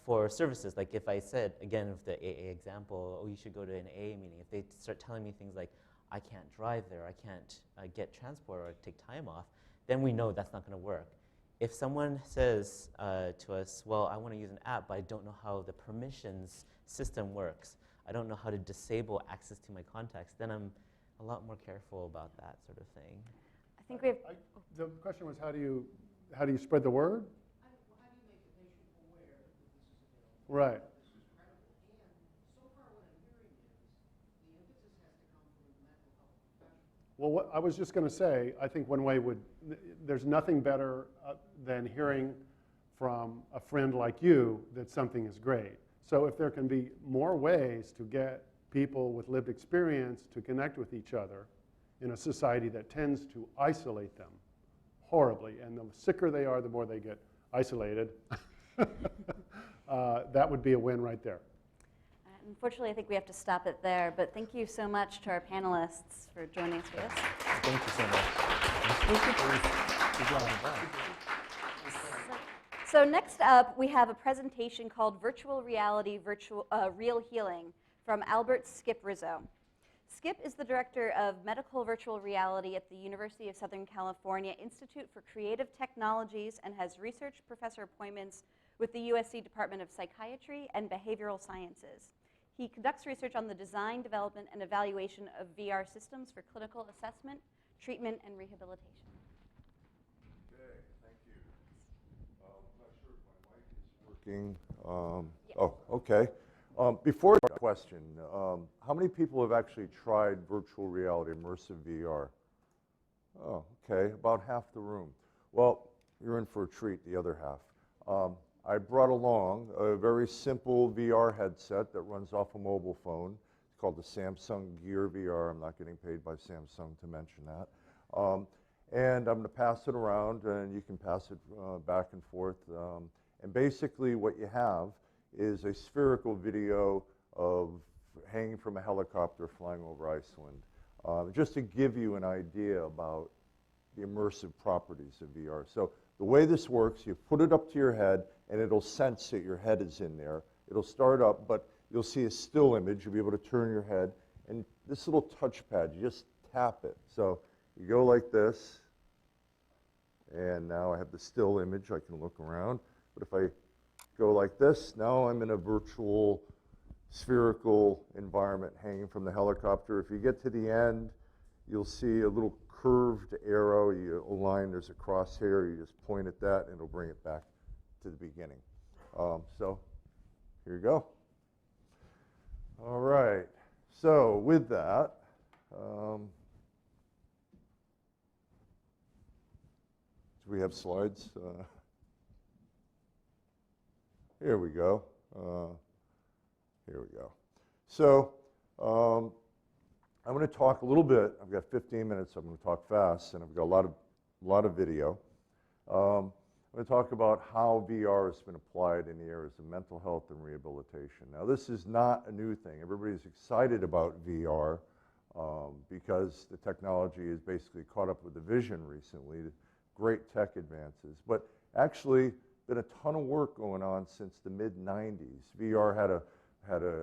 for services. Like if I said, again, with the AA example, oh, you should go to an AA meeting. If they start telling me things like, I can't drive there, I can't get transport or take time off, then we know that's not going to work. If someone says to us, well, I want to use an app, but I don't know how the permissions system works, I don't know how to disable access to my contacts, then I'm a lot more careful about that sort of thing. I think we have, The question was, how do you spread the word? Right. Well, what I was just going to say, I think one way there's nothing better than hearing from a friend like you that something is great. So if there can be more ways to get people with lived experience to connect with each other in a society that tends to isolate them horribly, and the sicker they are, the more they get isolated, that would be a win right there. unfortunately, I think we have to stop it there, but thank you so much to our panelists for joining us for this. Thank you so much. So next up, we have a presentation called Virtual Reality, Real Healing from Albert Skip Rizzo. Skip is the director of medical virtual reality at the University of Southern California Institute for Creative Technologies and has research professor appointments with the USC Department of Psychiatry and Behavioral Sciences. He conducts research on the design, development, and evaluation of VR systems for clinical assessment, treatment, and rehabilitation. Okay, thank you. I'm not sure if my mic is working. Yes. Oh, okay. Before the question, how many people have actually tried virtual reality, immersive VR? Oh, okay, about half the room. Well, you're in for a treat, the other half. I brought along a very simple VR headset that runs off a mobile phone. It's called the Samsung Gear VR. I'm not getting paid by Samsung to mention that. And I'm going to pass it around, and you can pass it back and forth. And basically what you have is a spherical video of hanging from a helicopter flying over Iceland, just to give you an idea about the immersive properties of VR. So the way this works, you put it up to your head, and it'll sense that your head is in there. It'll start up, but you'll see a still image. You'll be able to turn your head. And this little touchpad, you just tap it. So you go like this, and now I have the still image. I can look around. But if I go like this, now I'm in a virtual spherical environment hanging from the helicopter. If you get to the end, you'll see a little curved arrow. You align, there's a crosshair. You just point at that, and it'll bring it back to the beginning. So here you go. All right. So with that, do we have slides? Here we go. Here we go. So I'm going to talk a little bit. I've got 15 minutes. I'm going to talk fast, and I've got a lot of video. I'm going to talk about how VR has been applied in the areas of mental health and rehabilitation. Now, this is not a new thing. Everybody's excited about VR because the technology has basically caught up with the vision recently. Great tech advances. But actually, been a ton of work going on since the mid-90s. VR had a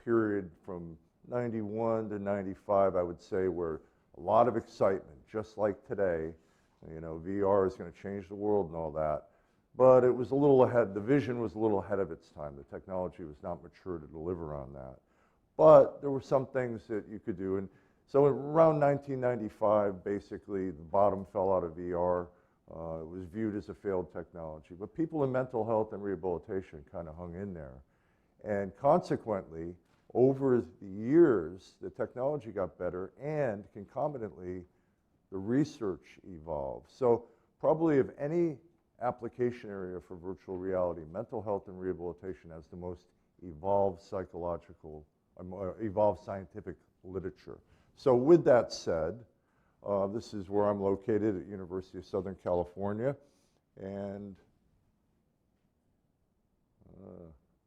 period from 91 to 95, I would say, where a lot of excitement, just like today. You know, VR is going to change the world and all that. But it was a little ahead, the vision was a little ahead of its time. The technology was not mature to deliver on that. But there were some things that you could do. And so around 1995, basically, the bottom fell out of VR. It was viewed as a failed technology. But people in mental health and rehabilitation kind of hung in there. And consequently, over the years, the technology got better, and concomitantly, the research evolved. So probably of any application area for virtual reality, mental health and rehabilitation has the most evolved evolved scientific literature. So with that said, this is where I'm located at University of Southern California, and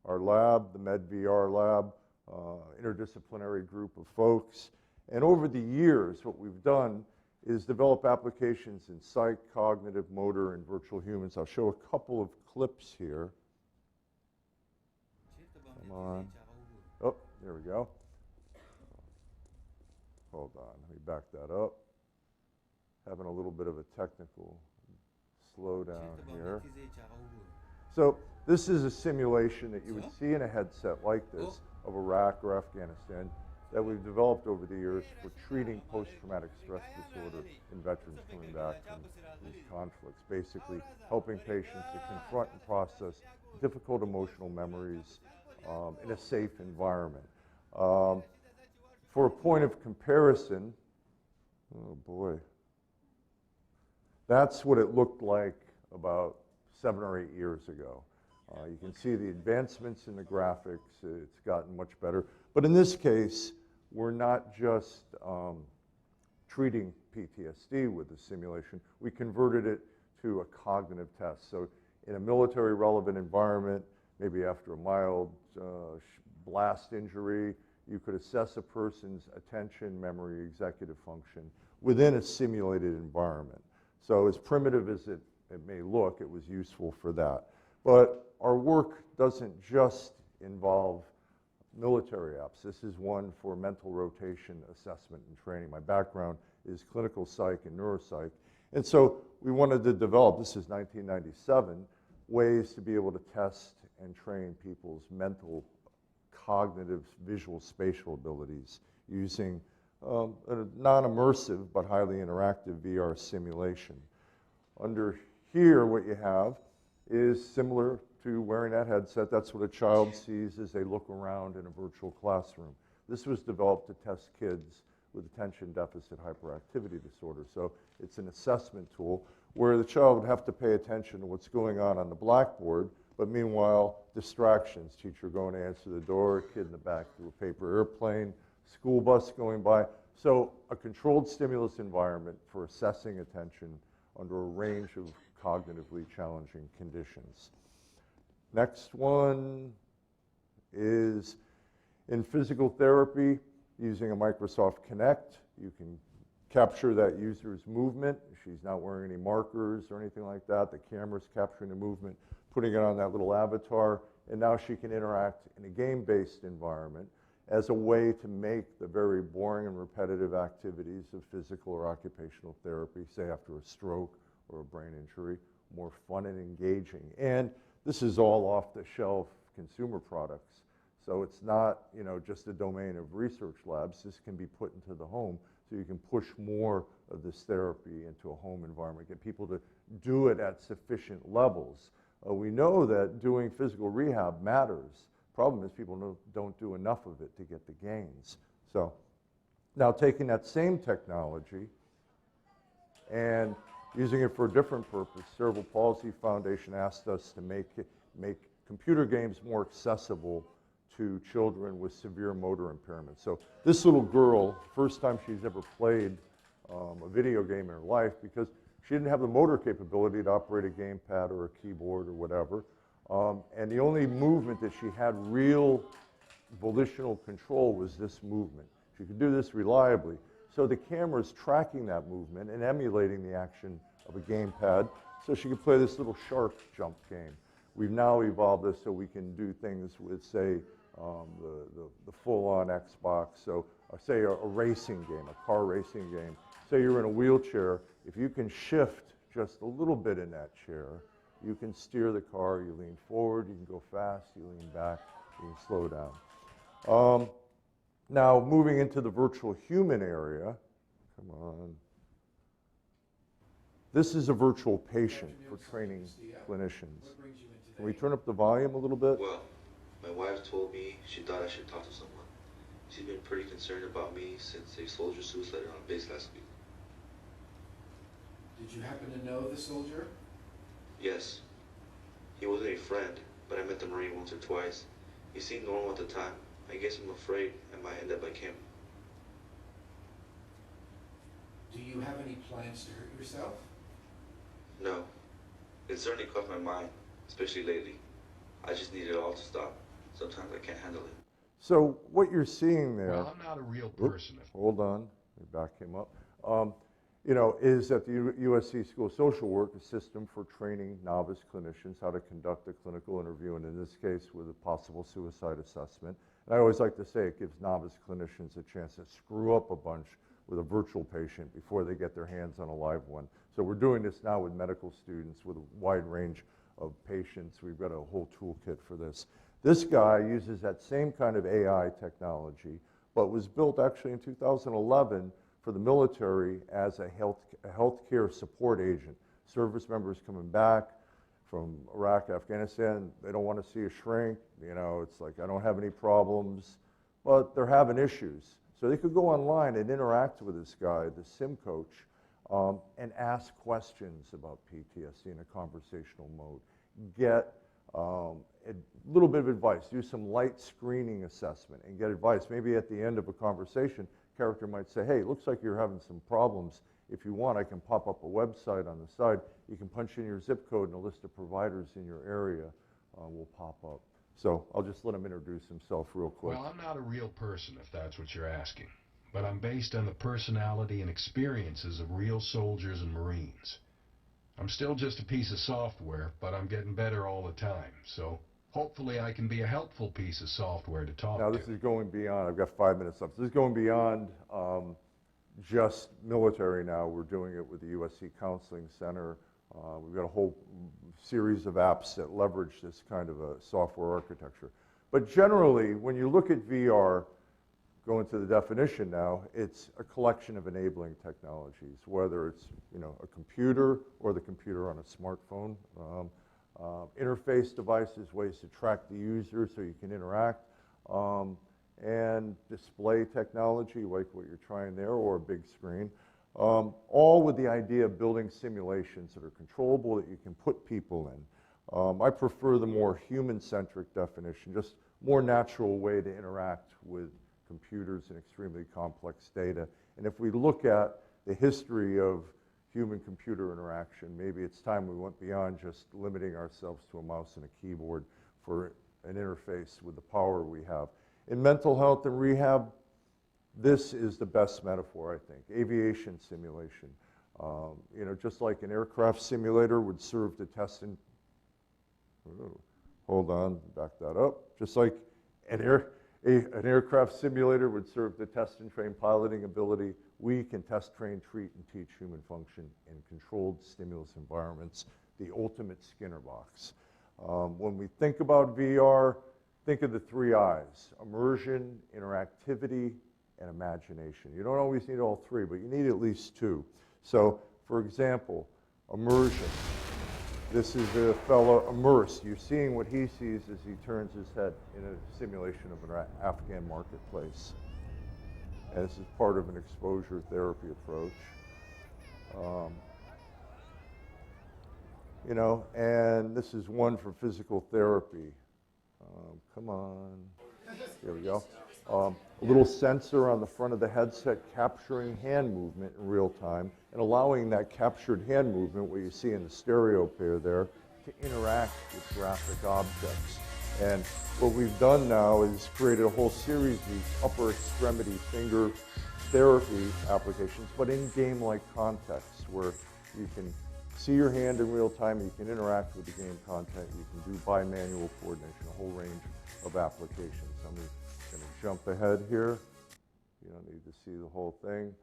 our lab, the MedVR lab, interdisciplinary group of folks. And over the years, what we've done is develop applications in psych, cognitive, motor, and virtual humans. I'll show a couple of clips here. Come on. Oh, there we go. Hold on, let me back that up. Having a little bit of a technical slowdown here. So this is a simulation that you would see in a headset like this of Iraq or Afghanistan that we've developed over the years for treating post-traumatic stress disorder in veterans coming back from these conflicts, basically helping patients to confront and process difficult emotional memories in a safe environment. For a point of comparison, oh boy, that's what it looked like about 7 or 8 years ago. You can see the advancements in the graphics. It's gotten much better. But in this case, we're not just treating PTSD with the simulation. We converted it to a cognitive test. So in a military relevant environment, maybe after a mild blast injury, you could assess a person's attention, memory, executive function within a simulated environment. So as primitive as it may look, it was useful for that. But our work doesn't just involve military apps. This is one for mental rotation assessment and training. My background is clinical psych and neuropsych. And so we wanted to develop, this is 1997, ways to be able to test and train people's mental, cognitive, visual, spatial abilities using a non-immersive but highly interactive VR simulation. Under here, what you have is similar to wearing that headset. That's what a child sees as they look around in a virtual classroom. This was developed to test kids with attention deficit hyperactivity disorder. So it's an assessment tool where the child would have to pay attention to what's going on the blackboard, but meanwhile, distractions, teacher going to answer the door, kid in the back through a paper airplane, school bus going by. So a controlled stimulus environment for assessing attention under a range of cognitively challenging conditions. Next one is in physical therapy using a Microsoft Kinect. You can capture that user's movement. She's not wearing any markers or anything like that. The camera's capturing the movement, putting it on that little avatar, and now she can interact in a game-based environment as a way to make the very boring and repetitive activities of physical or occupational therapy, say after a stroke or a brain injury, more fun and engaging. And this is all off-the-shelf consumer products. So it's not, just a domain of research labs. This can be put into the home, so you can push more of this therapy into a home environment, get people to do it at sufficient levels. We know that doing physical rehab matters. Problem is people don't do enough of it to get the gains. So now taking that same technology and using it for a different purpose, Cerebral Palsy Foundation asked us to make computer games more accessible to children with severe motor impairment. So this little girl, first time she's ever played a video game in her life, because she didn't have the motor capability to operate a gamepad or a keyboard or whatever. And the only movement that she had real volitional control was this movement. She could do this reliably. So the camera's tracking that movement and emulating the action of a gamepad, so she could play this little shark jump game. We've now evolved this so we can do things with, say, the full-on Xbox. So say a racing game, a car racing game. Say you're in a wheelchair. If you can shift just a little bit in that chair, you can steer the car. You lean forward, you can go fast, you lean back, you can slow down. Now, moving into the virtual human area, come on. This is a virtual patient for training clinicians. Can we turn up the volume a little bit? Well, my wife told me she thought I should talk to someone. She's been pretty concerned about me since a soldier suicided on base last week. Did you happen to know the soldier? Yes. He wasn't a friend, but I met the Marine once or twice. He seemed normal at the time. I guess I'm afraid I might end up like him. Do you have any plans to hurt yourself? No. It certainly crossed my mind, especially lately. I just need it all to stop. Sometimes I can't handle it. So what you're seeing there. Well, I'm not a real person. Hold on, let me back him up. You know, is that the USC School of Social Work, a system for training novice clinicians how to conduct a clinical interview, and in this case with a possible suicide assessment. And I always like to say it gives novice clinicians a chance to screw up a bunch with a virtual patient before they get their hands on a live one. So we're doing this now with medical students with a wide range of patients. We've got a whole toolkit for this. This guy uses that same kind of AI technology, but was built actually in 2011 for the military as a healthcare support agent. Service members coming back from Iraq, Afghanistan, they don't want to see a shrink. You know, it's like, I don't have any problems, but they're having issues. So they could go online and interact with this guy, the sim coach, and ask questions about PTSD in a conversational mode. Get a little bit of advice, do some light screening assessment and get advice. Maybe at the end of a conversation, character might say, hey, it looks like you're having some problems. If you want, I can pop up a website on the side. You can punch in your zip code and a list of providers in your area will pop up. So I'll just let him introduce himself real quick. Well, I'm not a real person, if that's what you're asking. But I'm based on the personality and experiences of real soldiers and Marines. I'm still just a piece of software, but I'm getting better all the time. So hopefully I can be a helpful piece of software to talk to. Now this is going beyond, I've got 5 minutes left. This is going beyond just military now. We're doing it with the USC Counseling Center. We've got a whole series of apps that leverage this kind of a software architecture. But generally, when you look at VR, going to the definition now, it's a collection of enabling technologies, whether it's a computer or the computer on a smartphone. Interface devices, ways to track the user so you can interact, and display technology like what you're trying there, or a big screen, all with the idea of building simulations that are controllable, that you can put people in. I prefer the more human-centric definition, just more natural way to interact with computers and extremely complex data. And if we look at the history of human-computer interaction, maybe it's time we went beyond just limiting ourselves to a mouse and a keyboard for an interface with the power we have. In mental health and rehab, this is the best metaphor, I think. Aviation simulation. Just like an aircraft simulator would serve to test and, hold on, back that up. Just like an aircraft simulator would serve to test and train piloting ability, we can test, train, treat, and teach human function in controlled stimulus environments, the ultimate Skinner box. When we think about VR, think of the 3 I's: immersion, interactivity, and imagination. You don't always need all 3, but you need at least 2. So, for example, immersion. This is a fellow immersed. You're seeing what he sees as he turns his head in a simulation of an Afghan marketplace. And this is part of an exposure therapy approach. And this is one for physical therapy. Come on. There we go. A little sensor on the front of the headset capturing hand movement in real time and allowing that captured hand movement, what you see in the stereo pair there, to interact with graphic objects. And what we've done now is created a whole series of these upper extremity finger therapy applications, but in game-like contexts where you can see your hand in real time, you can interact with the game content, you can do bimanual coordination, a whole range of applications. I'm going to jump ahead here. You don't need to see the whole thing.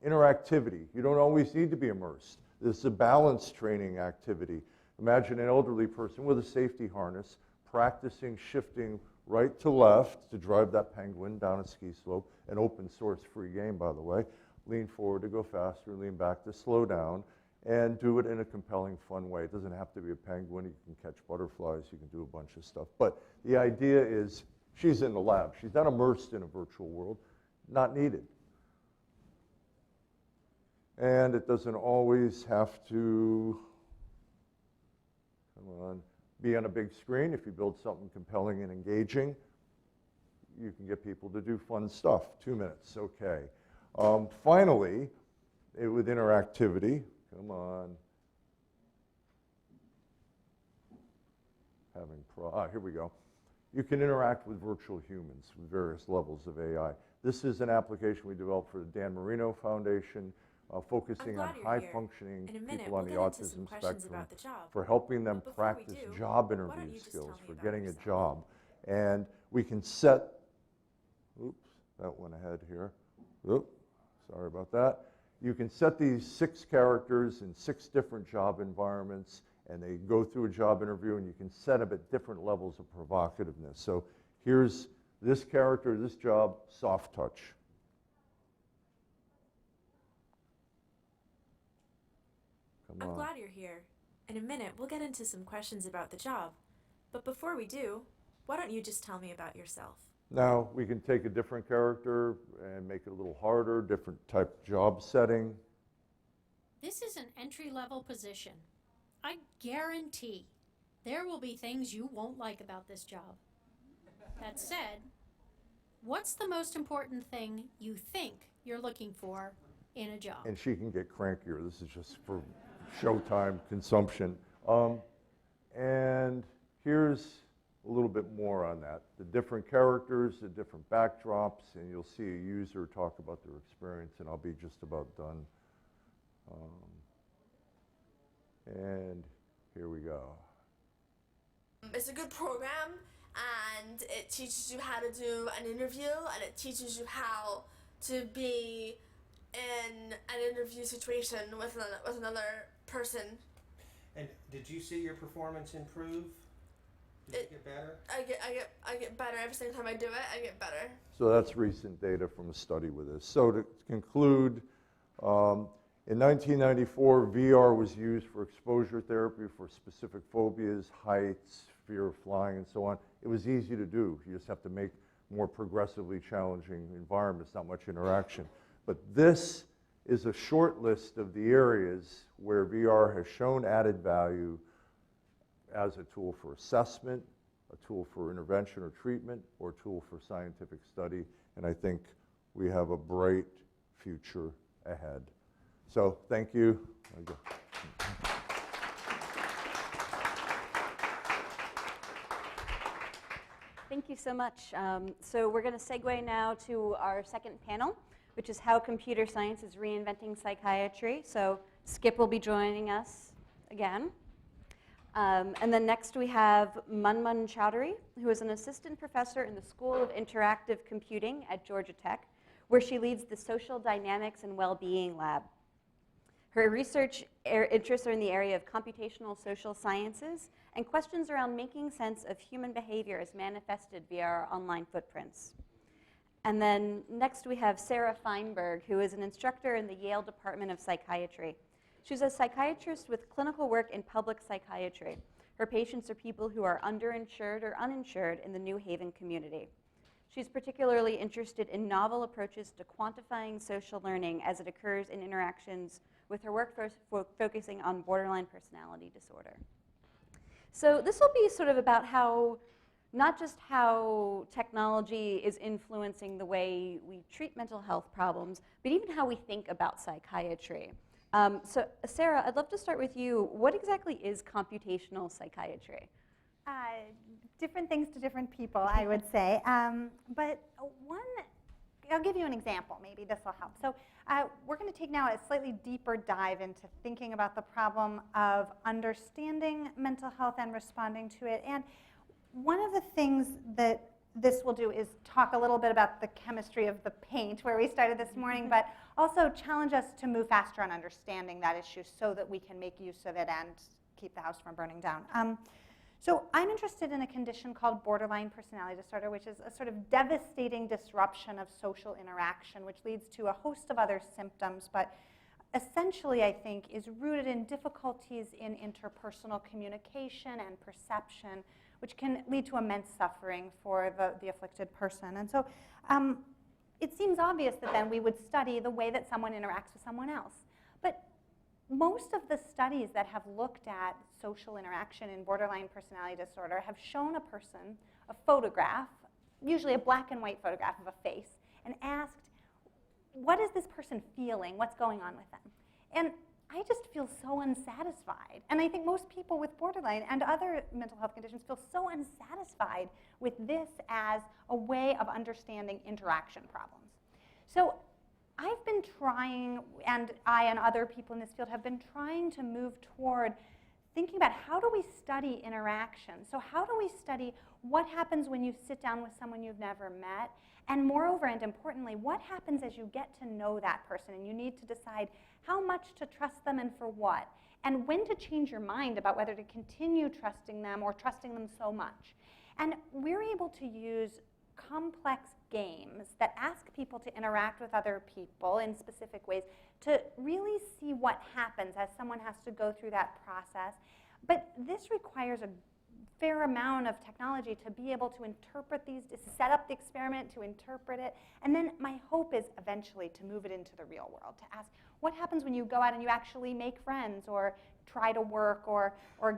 Interactivity. You don't always need to be immersed. This is a balance training activity. Imagine an elderly person with a safety harness practicing shifting right to left to drive that penguin down a ski slope, an open source free game, by the way. Lean forward to go faster, lean back to slow down, and do it in a compelling, fun way. It doesn't have to be a penguin. You can catch butterflies. You can do a bunch of stuff. But the idea is She's in the lab. She's not immersed in a virtual world. Not needed. And it doesn't always have to, come on, be on a big screen. If you build something compelling and engaging, you can get people to do fun stuff. 2 minutes, okay. Finally, with interactivity, come on. Here we go. You can interact with virtual humans with various levels of AI. This is an application we developed for the Dan Marino Foundation, focusing on high-functioning people on the autism spectrum for helping them practice job interview skills for getting a job. And we can set, oops, that went ahead here. Oops, sorry about that. You can set these 6 characters in 6 different job environments, and they go through a job interview, and you can set them at different levels of provocativeness. So here's this character, this job, soft touch. I'm glad you're here. In a minute, we'll get into some questions about the job. But before we do, why don't you just tell me about yourself? Now, we can take a different character and make it a little harder, different type job setting. This is an entry-level position. I guarantee there will be things you won't like about this job. That said, what's the most important thing you think you're looking for in a job? And she can get crankier. This is just for showtime consumption. And here's a little bit more on that. The different characters, the different backdrops, and you'll see a user talk about their experience, and I'll be just about done. And here we go. It's a good program, and it teaches you how to do an interview, and it teaches you how to be in an interview situation with another person. And did you see your performance improve? Did you get better? I get better every single time I do it. I get better. So that's recent data from a study with this. So to conclude, in 1994, VR was used for exposure therapy for specific phobias, heights, fear of flying, and so on. It was easy to do. You just have to make more progressively challenging environments, not much interaction. But this is a short list of the areas where VR has shown added value as a tool for assessment, a tool for intervention or treatment, or a tool for scientific study. And I think we have a bright future ahead. So thank you. Thank you so much. So we're going to segue now to our second panel, which is how computer science is reinventing psychiatry. So Skip will be joining us again. And then next we have Manman Chowdhury, who is an assistant professor in the School of Interactive Computing at Georgia Tech, where she leads the Social Dynamics and Well-Being Lab. Her research interests are in the area of computational social sciences and questions around making sense of human behavior as manifested via our online footprints. And then next we have Sarah Feinberg, who is an instructor in the Yale Department of Psychiatry. She's a psychiatrist with clinical work in public psychiatry. Her patients are people who are underinsured or uninsured in the New Haven community. She's particularly interested in novel approaches to quantifying social learning as it occurs in interactions, with her work focusing on borderline personality disorder. So this will be sort of about how, not just how technology is influencing the way we treat mental health problems, but even how we think about psychiatry. So Sarah, I'd love to start with you. What exactly is computational psychiatry? Different things to different people, I would say. But I'll give you an example. Maybe this will help. So we're going to take now a slightly deeper dive into thinking about the problem of understanding mental health and responding to it. And one of the things that this will do is talk a little bit about the chemistry of the paint, where we started this morning, but also challenge us to move faster on understanding that issue so that we can make use of it and keep the house from burning down. So I'm interested in a condition called borderline personality disorder, which is a sort of devastating disruption of social interaction, which leads to a host of other symptoms, but essentially, I think, is rooted in difficulties in interpersonal communication and perception, which can lead to immense suffering for the afflicted person. And so it seems obvious that then we would study the way that someone interacts with someone else. But most of the studies that have looked at social interaction in borderline personality disorder have shown a person a photograph, usually a black and white photograph of a face, and asked, what is this person feeling? What's going on with them? And I just feel so unsatisfied. And I think most people with borderline and other mental health conditions feel so unsatisfied with this as a way of understanding interaction problems. So I've been trying, and I and other people in this field have been trying to move toward thinking about how do we study interaction? So how do we study what happens when you sit down with someone you've never met? And moreover, and importantly, what happens as you get to know that person and you need to decide how much to trust them and for what? And when to change your mind about whether to continue trusting them or trusting them so much. And we're able to use complex games that ask people to interact with other people in specific ways to really see what happens as someone has to go through that process. But this requires a fair amount of technology to be able to interpret these, to set up the experiment, to interpret it. And then my hope is eventually to move it into the real world, to ask what happens when you go out and you actually make friends or try to work or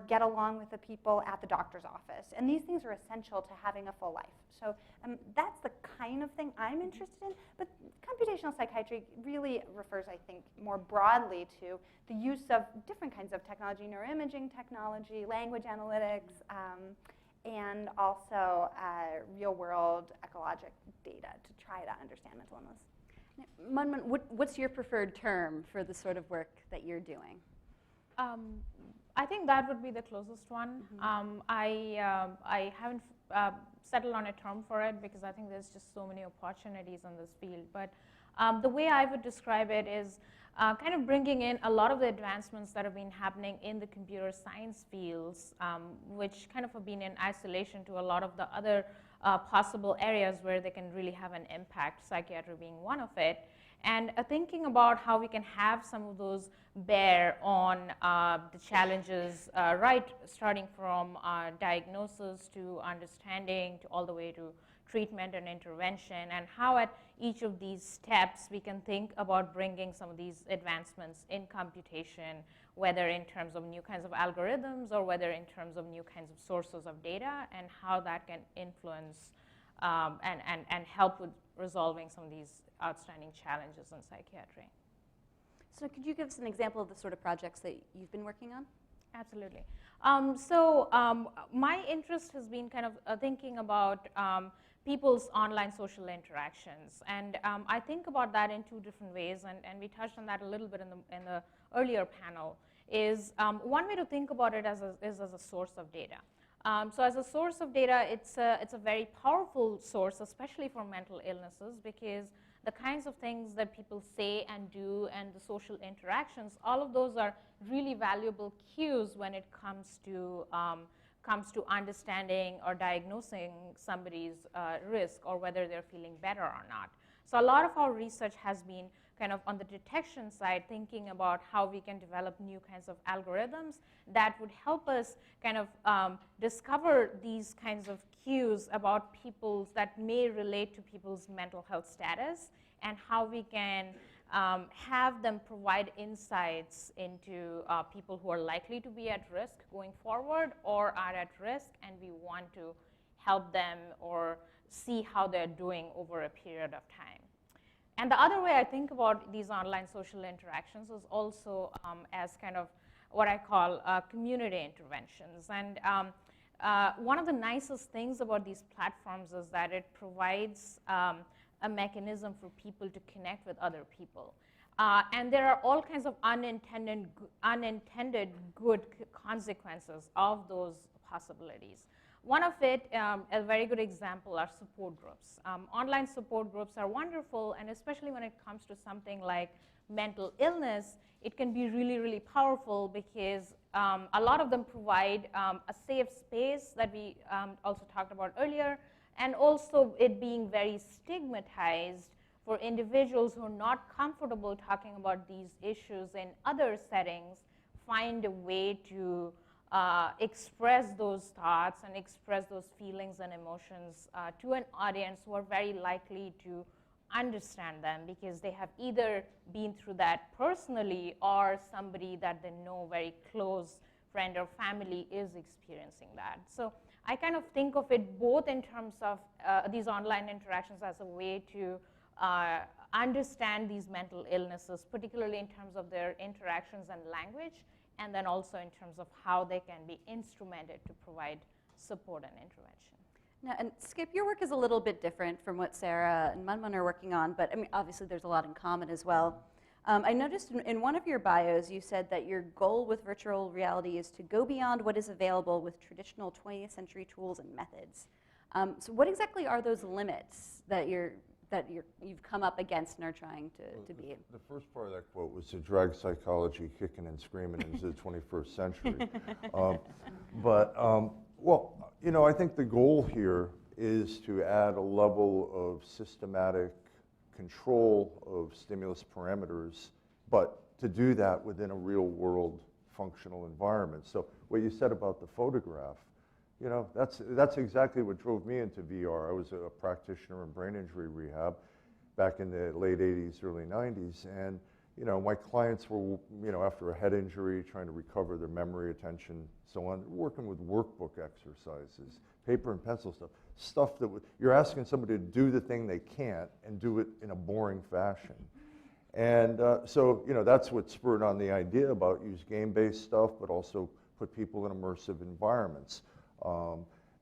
get along with the people at the doctor's office. And these things are essential to having a full life. So that's the kind of thing I'm interested in. But computational psychiatry really refers, I think, more broadly to the use of different kinds of technology, neuroimaging technology, language analytics, and also real-world ecologic data to try to understand mental illness. Munmun, what's your preferred term for the sort of work that you're doing? I think that would be the closest one. I haven't settled on a term for it because I think there's just so many opportunities in this field. But the way I would describe it is kind of bringing in a lot of the advancements that have been happening in the computer science fields, which kind of have been in isolation to a lot of the other possible areas where they can really have an impact, psychiatry being one of it. And thinking about how we can have some of those bear on the challenges, right, starting from diagnosis to understanding to all the way to treatment and intervention, and how at each of these steps we can think about bringing some of these advancements in computation, whether in terms of new kinds of algorithms or whether in terms of new kinds of sources of data, and how that can influence and help with resolving some of these outstanding challenges in psychiatry. So could you give us an example of the sort of projects that you've been working on? Absolutely. My interest has been kind of thinking about people's online social interactions. And I think about that in two different ways, and we touched on that a little bit in the earlier panel, is one way to think about it is as a source of data. So as a source of data, it's a very powerful source, especially for mental illnesses, because the kinds of things that people say and do and the social interactions, all of those are really valuable cues when it comes to understanding or diagnosing somebody's risk or whether they're feeling better or not. So a lot of our research has been kind of on the detection side, thinking about how we can develop new kinds of algorithms that would help us kind of discover these kinds of cues about people's that may relate to people's mental health status, and how we can have them provide insights into people who are likely to be at risk going forward or are at risk, and we want to help them or see how they're doing over a period of time. And the other way I think about these online social interactions is also as kind of what I call community interventions. And one of the nicest things about these platforms is that it provides a mechanism for people to connect with other people. And there are all kinds of unintended good consequences of those possibilities. One of it, a very good example, are support groups. Online support groups are wonderful, and especially when it comes to something like mental illness, it can be really, really powerful because a lot of them provide a safe space that we also talked about earlier, and also it being very stigmatized for individuals who are not comfortable talking about these issues in other settings, find a way to express those thoughts and express those feelings and emotions to an audience who are very likely to understand them because they have either been through that personally or somebody that they know, very close friend or family, is experiencing that. So I kind of think of it both in terms of these online interactions as a way to understand these mental illnesses, particularly in terms of their interactions and language, and then also in terms of how they can be instrumented to provide support and intervention. Now, and Skip, your work is a little bit different from what Sarah and Munmun are working on, but I mean, obviously there's a lot in common as well. I noticed in one of your bios you said that your goal with virtual reality is to go beyond what is available with traditional 20th century tools and methods. So what exactly are those limits that you've come up against and are trying to beat? The first part of that quote was to drag psychology kicking and screaming into the 21st century. Well, you know, I think the goal here is to add a level of systematic control of stimulus parameters, but to do that within a real world functional environment. So what you said about the photograph, you know, that's exactly what drove me into VR. I was a practitioner in brain injury rehab back in the late 80s, early 90s, and you know, my clients were, you know, after a head injury, trying to recover their memory, attention, so on, working with workbook exercises, paper and pencil stuff that you're asking somebody to do the thing they can't and do it in a boring fashion. And so, you know, that's what spurred on the idea about use game-based stuff, but also put people in immersive environments.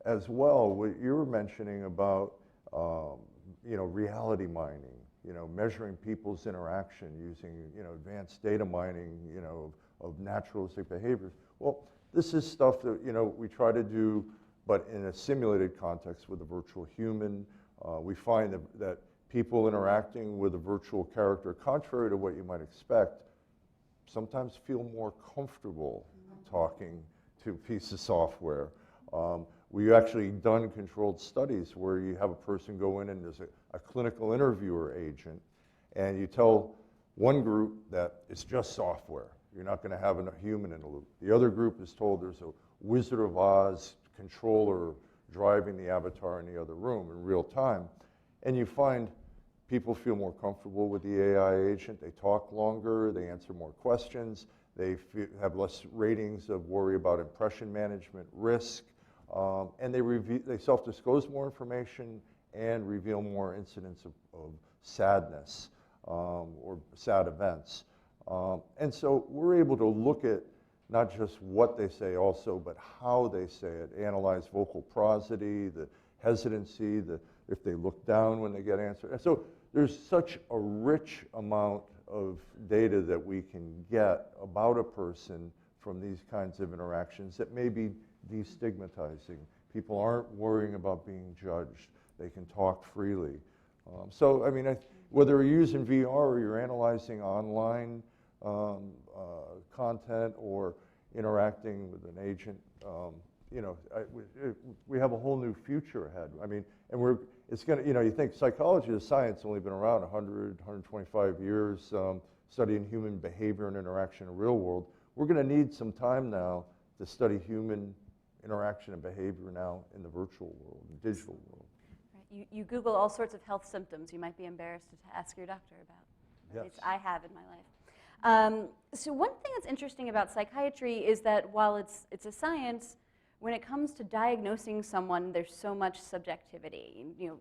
As well, what you were mentioning about, you know, reality mining, you know, measuring people's interaction using, you know, advanced data mining, you know, of naturalistic behaviors. Well, this is stuff that, you know, we try to do, but in a simulated context with a virtual human. We find that people interacting with a virtual character, contrary to what you might expect, sometimes feel more comfortable talking to a piece of software. We've actually done controlled studies where you have a person go in and there's a clinical interviewer agent, and you tell one group that it's just software. You're not going to have a human in the loop. The other group is told there's a Wizard of Oz controller driving the avatar in the other room in real time. And you find people feel more comfortable with the AI agent. They talk longer. They answer more questions. They have less ratings of worry about impression management, risk. And they self-disclose more information and reveal more incidents of sadness or sad events. And so we're able to look at not just what they say also, but how they say it, analyze vocal prosody, the hesitancy, if they look down when they get answered. And so there's such a rich amount of data that we can get about a person from these kinds of interactions that may be destigmatizing. People aren't worrying about being judged. They can talk freely. So, I mean, whether you're using VR or you're analyzing online content or interacting with an agent, you know, we have a whole new future ahead. I mean, and it's going to, you know, you think psychology as science only been around 100, 125 years, studying human behavior and interaction in the real world. We're going to need some time now to study human interaction and behavior now in the virtual world, the digital world. Right. You Google all sorts of health symptoms you might be embarrassed to ask your doctor about. Yes. At least I have in my life. So one thing that's interesting about psychiatry is that while it's a science, when it comes to diagnosing someone, there's so much subjectivity. You know,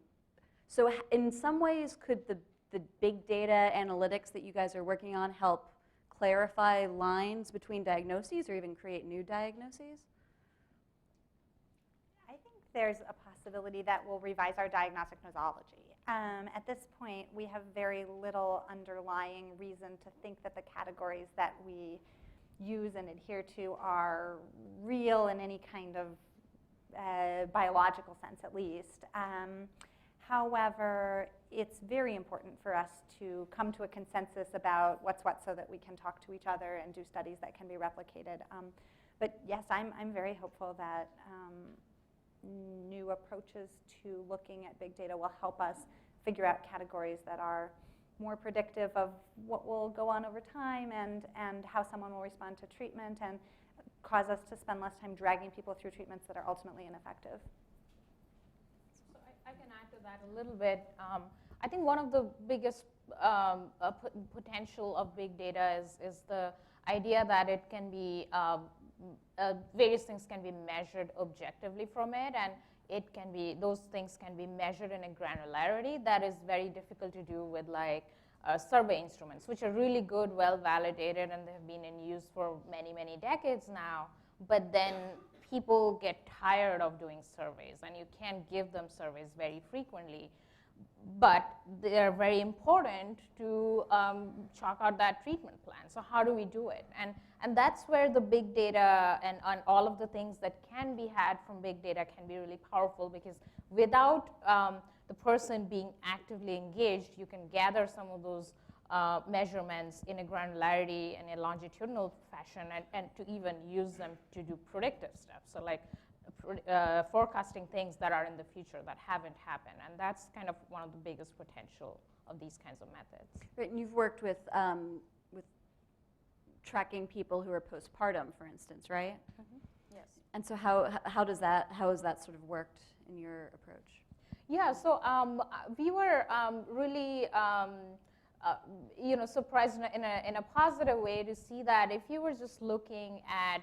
so in some ways, could the big data analytics that you guys are working on help clarify lines between diagnoses or even create new diagnoses? I think there's a possibility that we'll revise our diagnostic nosology. At this point, we have very little underlying reason to think that the categories that we use and adhere to are real in any kind of biological sense, at least. However, it's very important for us to come to a consensus about what's what so that we can talk to each other and do studies that can be replicated. But yes, I'm very hopeful that new approaches to looking at big data will help us figure out categories that are more predictive of what will go on over time and how someone will respond to treatment, and cause us to spend less time dragging people through treatments that are ultimately ineffective. So I can add to that a little bit. I think one of the biggest potential of big data is the idea that it can be, various things can be measured objectively from it, and it can be, those things can be measured in a granularity that is very difficult to do with like survey instruments, which are really good, well validated, and they've been in use for many, many decades now. But then people get tired of doing surveys, and you can't give them surveys very frequently. But they're very important to chalk out that treatment plan. So how do we do it? And that's where the big data and all of the things that can be had from big data can be really powerful, because without the person being actively engaged, you can gather some of those measurements in a granularity and a longitudinal fashion, and to even use them to do predictive stuff. So like forecasting things that are in the future that haven't happened. And that's kind of one of the biggest potential of these kinds of methods. Right, and you've worked with tracking people who are postpartum, for instance, right? Mm-hmm. Yes. And so how has that sort of worked in your approach? Yeah, so we were really surprised in a positive way to see that if you were just looking at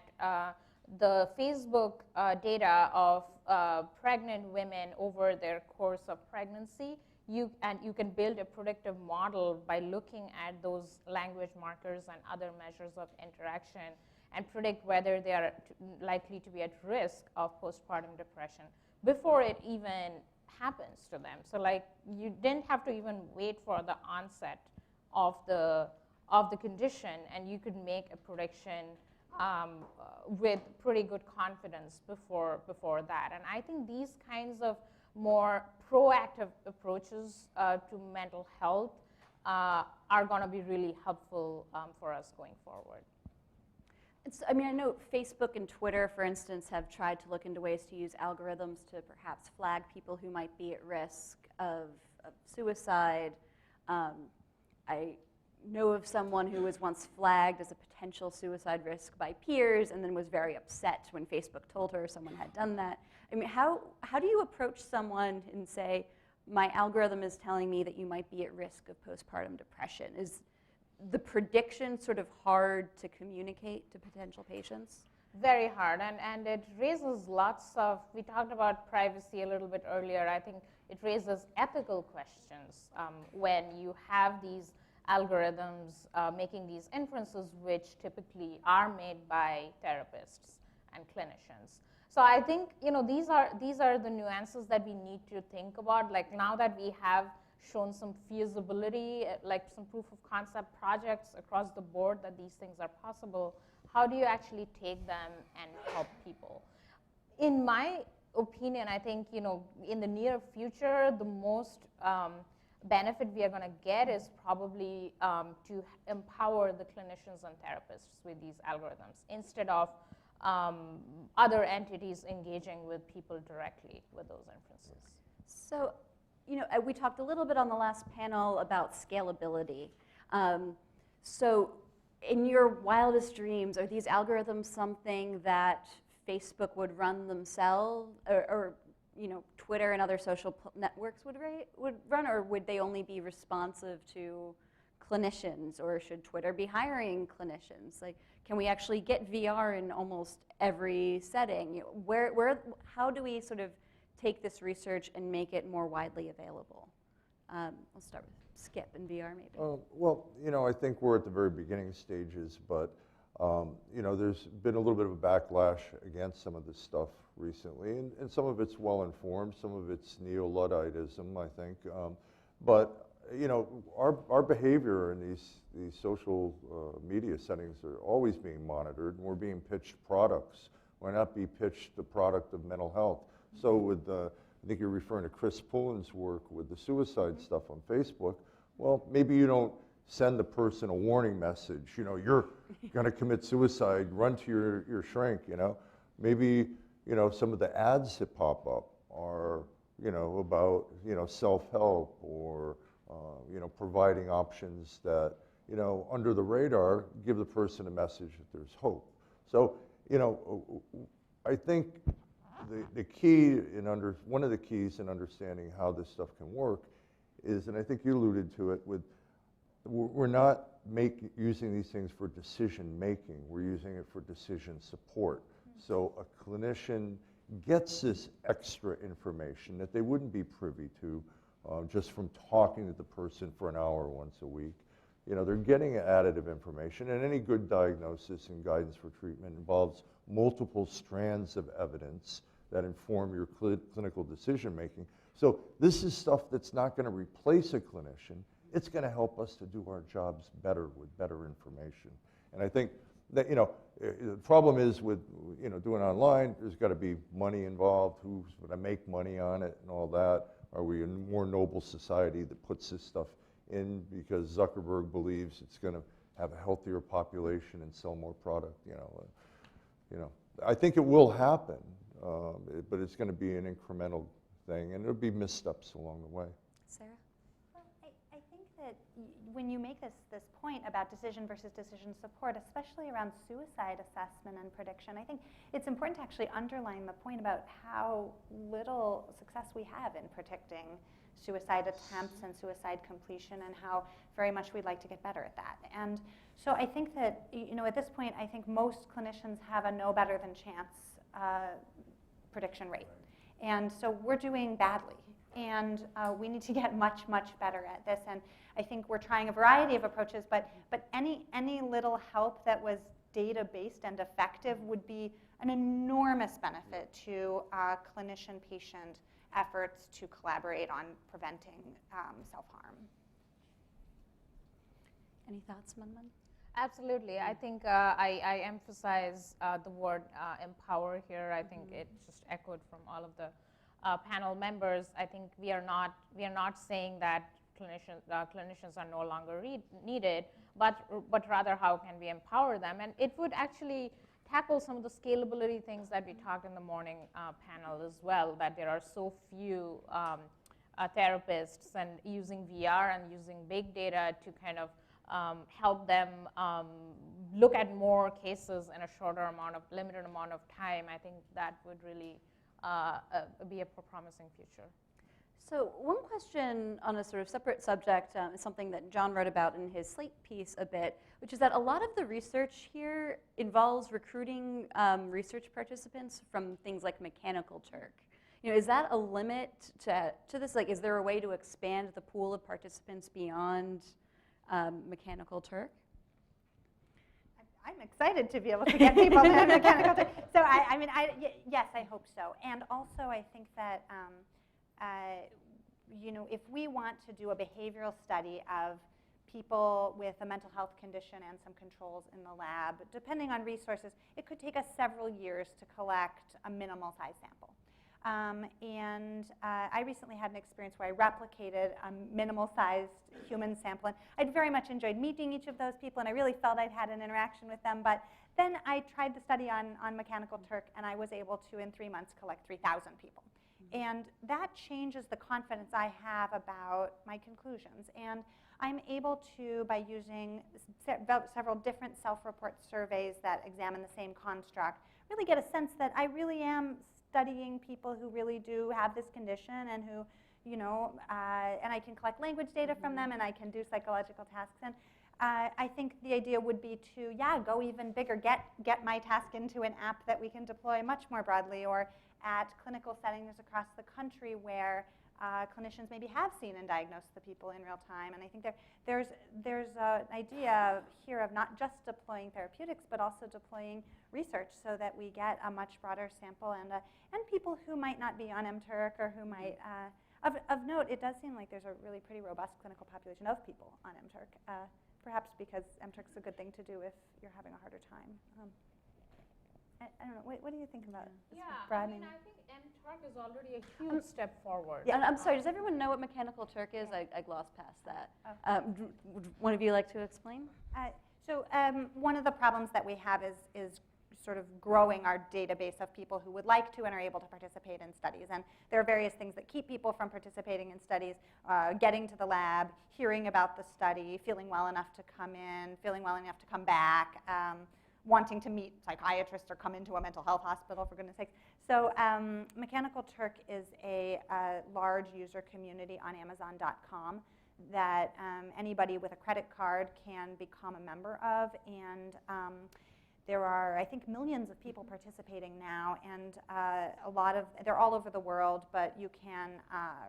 the Facebook data of pregnant women over their course of pregnancy, you can build a predictive model by looking at those language markers and other measures of interaction and predict whether they are likely to be at risk of postpartum depression before it even happens to them. So like you didn't have to even wait for the onset of the condition, and you could make a prediction with pretty good confidence before that. And I think these kinds of more proactive approaches to mental health are going to be really helpful for us going forward. I mean, I know Facebook and Twitter, for instance, have tried to look into ways to use algorithms to perhaps flag people who might be at risk of suicide. I know of someone who was once flagged as a potential suicide risk by peers and then was very upset when Facebook told her someone had done that. I mean, how do you approach someone and say, my algorithm is telling me that you might be at risk of postpartum depression? Is the prediction sort of hard to communicate to potential patients? Very hard, and it raises lots of, we talked about privacy a little bit earlier. I think it raises ethical questions when you have these algorithms making these inferences, which typically are made by therapists and clinicians. So I think these are the nuances that we need to think about. Like now that we have shown some feasibility, like some proof of concept projects across the board that these things are possible, how do you actually take them and help people? In my opinion, I think in the near future, the most benefit we are going to get is probably to empower the clinicians and therapists with these algorithms instead of other entities engaging with people directly with those inferences. So, we talked a little bit on the last panel about scalability. So in your wildest dreams, are these algorithms something that Facebook would run themselves, or Twitter and other social networks would run, or would they only be responsive to clinicians, or should Twitter be hiring clinicians? Like, can we actually get VR in almost every setting? How do we sort of take this research and make it more widely available? We'll start with Skip and VR maybe. Well, I think we're at the very beginning stages, but there's been a little bit of a backlash against some of this stuff recently, and some of it's well-informed, some of it's neo-Ludditism, I think. But our behavior in these social media settings are always being monitored, and we're being pitched products. Why not be pitched the product of mental health? So with I think you're referring to Chris Pullen's work with the suicide stuff on Facebook. Well, maybe you don't send the person a warning message. You're going to commit suicide. Run to your shrink. Maybe some of the ads that pop up are about self-help or providing options that, under the radar, give the person a message that there's hope. So, I think the key one of the keys in understanding how this stuff can work is, and I think you alluded to it, we're not using these things for decision making. We're using it for decision support. So a clinician gets this extra information that they wouldn't be privy to just from talking to the person for an hour once a week. They're getting additive information, and any good diagnosis and guidance for treatment involves multiple strands of evidence that inform your clinical decision making. So this is stuff that's not going to replace a clinician. It's going to help us to do our jobs better with better information. And I think that, the problem is with, doing online, there's got to be money involved. Who's going to make money on it and all that? Are we a more noble society that puts this stuff in because Zuckerberg believes it's going to have a healthier population and sell more product? I think it will happen, but it's going to be an incremental thing, and there'll be missteps along the way. Sarah? Well, I think that when you make this point about decision versus decision support, especially around suicide assessment and prediction, I think it's important to actually underline the point about how little success we have in predicting suicide attempts and suicide completion, and how very much we'd like to get better at that. And so I think that, at this point, I think most clinicians have a no better than chance prediction rate. And so we're doing badly. And we need to get much, much better at this. And I think we're trying a variety of approaches, but any little help that was data-based and effective would be an enormous benefit to clinician-patient efforts to collaborate on preventing self-harm. Any thoughts, Manman? Absolutely. I think I emphasize the word empower here. I think it just echoed from all of the panel members. I think we are not saying that clinicians are no longer needed, but rather how can we empower them? And it would actually tackle some of the scalability things that we talked in the morning panel as well, that there are so few therapists, and using VR and using big data to kind of help them look at more cases in a limited amount of time. I think that would really be a promising future. So one question on a sort of separate subject is something that John wrote about in his Slate piece a bit, which is that a lot of the research here involves recruiting research participants from things like Mechanical Turk. Is that a limit to this? Like, is there a way to expand the pool of participants beyond Mechanical Turk? I'm excited to be able to get people to Mechanical Turk. So yes, I hope so. And also I think that if we want to do a behavioral study of people with a mental health condition and some controls in the lab, depending on resources, it could take us several years to collect a minimal size sample. I recently had an experience where I replicated a minimal-sized human sample, and I'd very much enjoyed meeting each of those people, and I really felt I'd had an interaction with them. But then I tried the study on Mechanical Turk, and I was able to, in 3 months, collect 3,000 people. And that changes the confidence I have about my conclusions. And I'm able to, by using several different self-report surveys that examine the same construct, really get a sense that I really am studying people who really do have this condition, and who, and I can collect language data from them, and I can do psychological tasks. And I think the idea would be to, go even bigger, get my task into an app that we can deploy much more broadly, or at clinical settings across the country where clinicians maybe have seen and diagnosed the people in real time. And I think there's an idea here of not just deploying therapeutics, but also deploying research so that we get a much broader sample, and people who might not be on mTurk, or who might, of note, it does seem like there's a really pretty robust clinical population of people on mTurk, perhaps because mTurk's a good thing to do if you're having a harder time. I don't know, what do you think about broadening? I think mTurk is already a huge step forward. Yeah, I'm sorry, does everyone know what Mechanical Turk is? I glossed past that. Would one of you like to explain? So one of the problems that we have is sort of growing our database of people who would like to and are able to participate in studies. And there are various things that keep people from participating in studies, getting to the lab, hearing about the study, feeling well enough to come in, feeling well enough to come back, wanting to meet psychiatrists or come into a mental health hospital, for goodness sakes. So Mechanical Turk is a large user community on Amazon.com that anybody with a credit card can become a member of, and there are, I think, millions of people participating now, and they're all over the world, but you can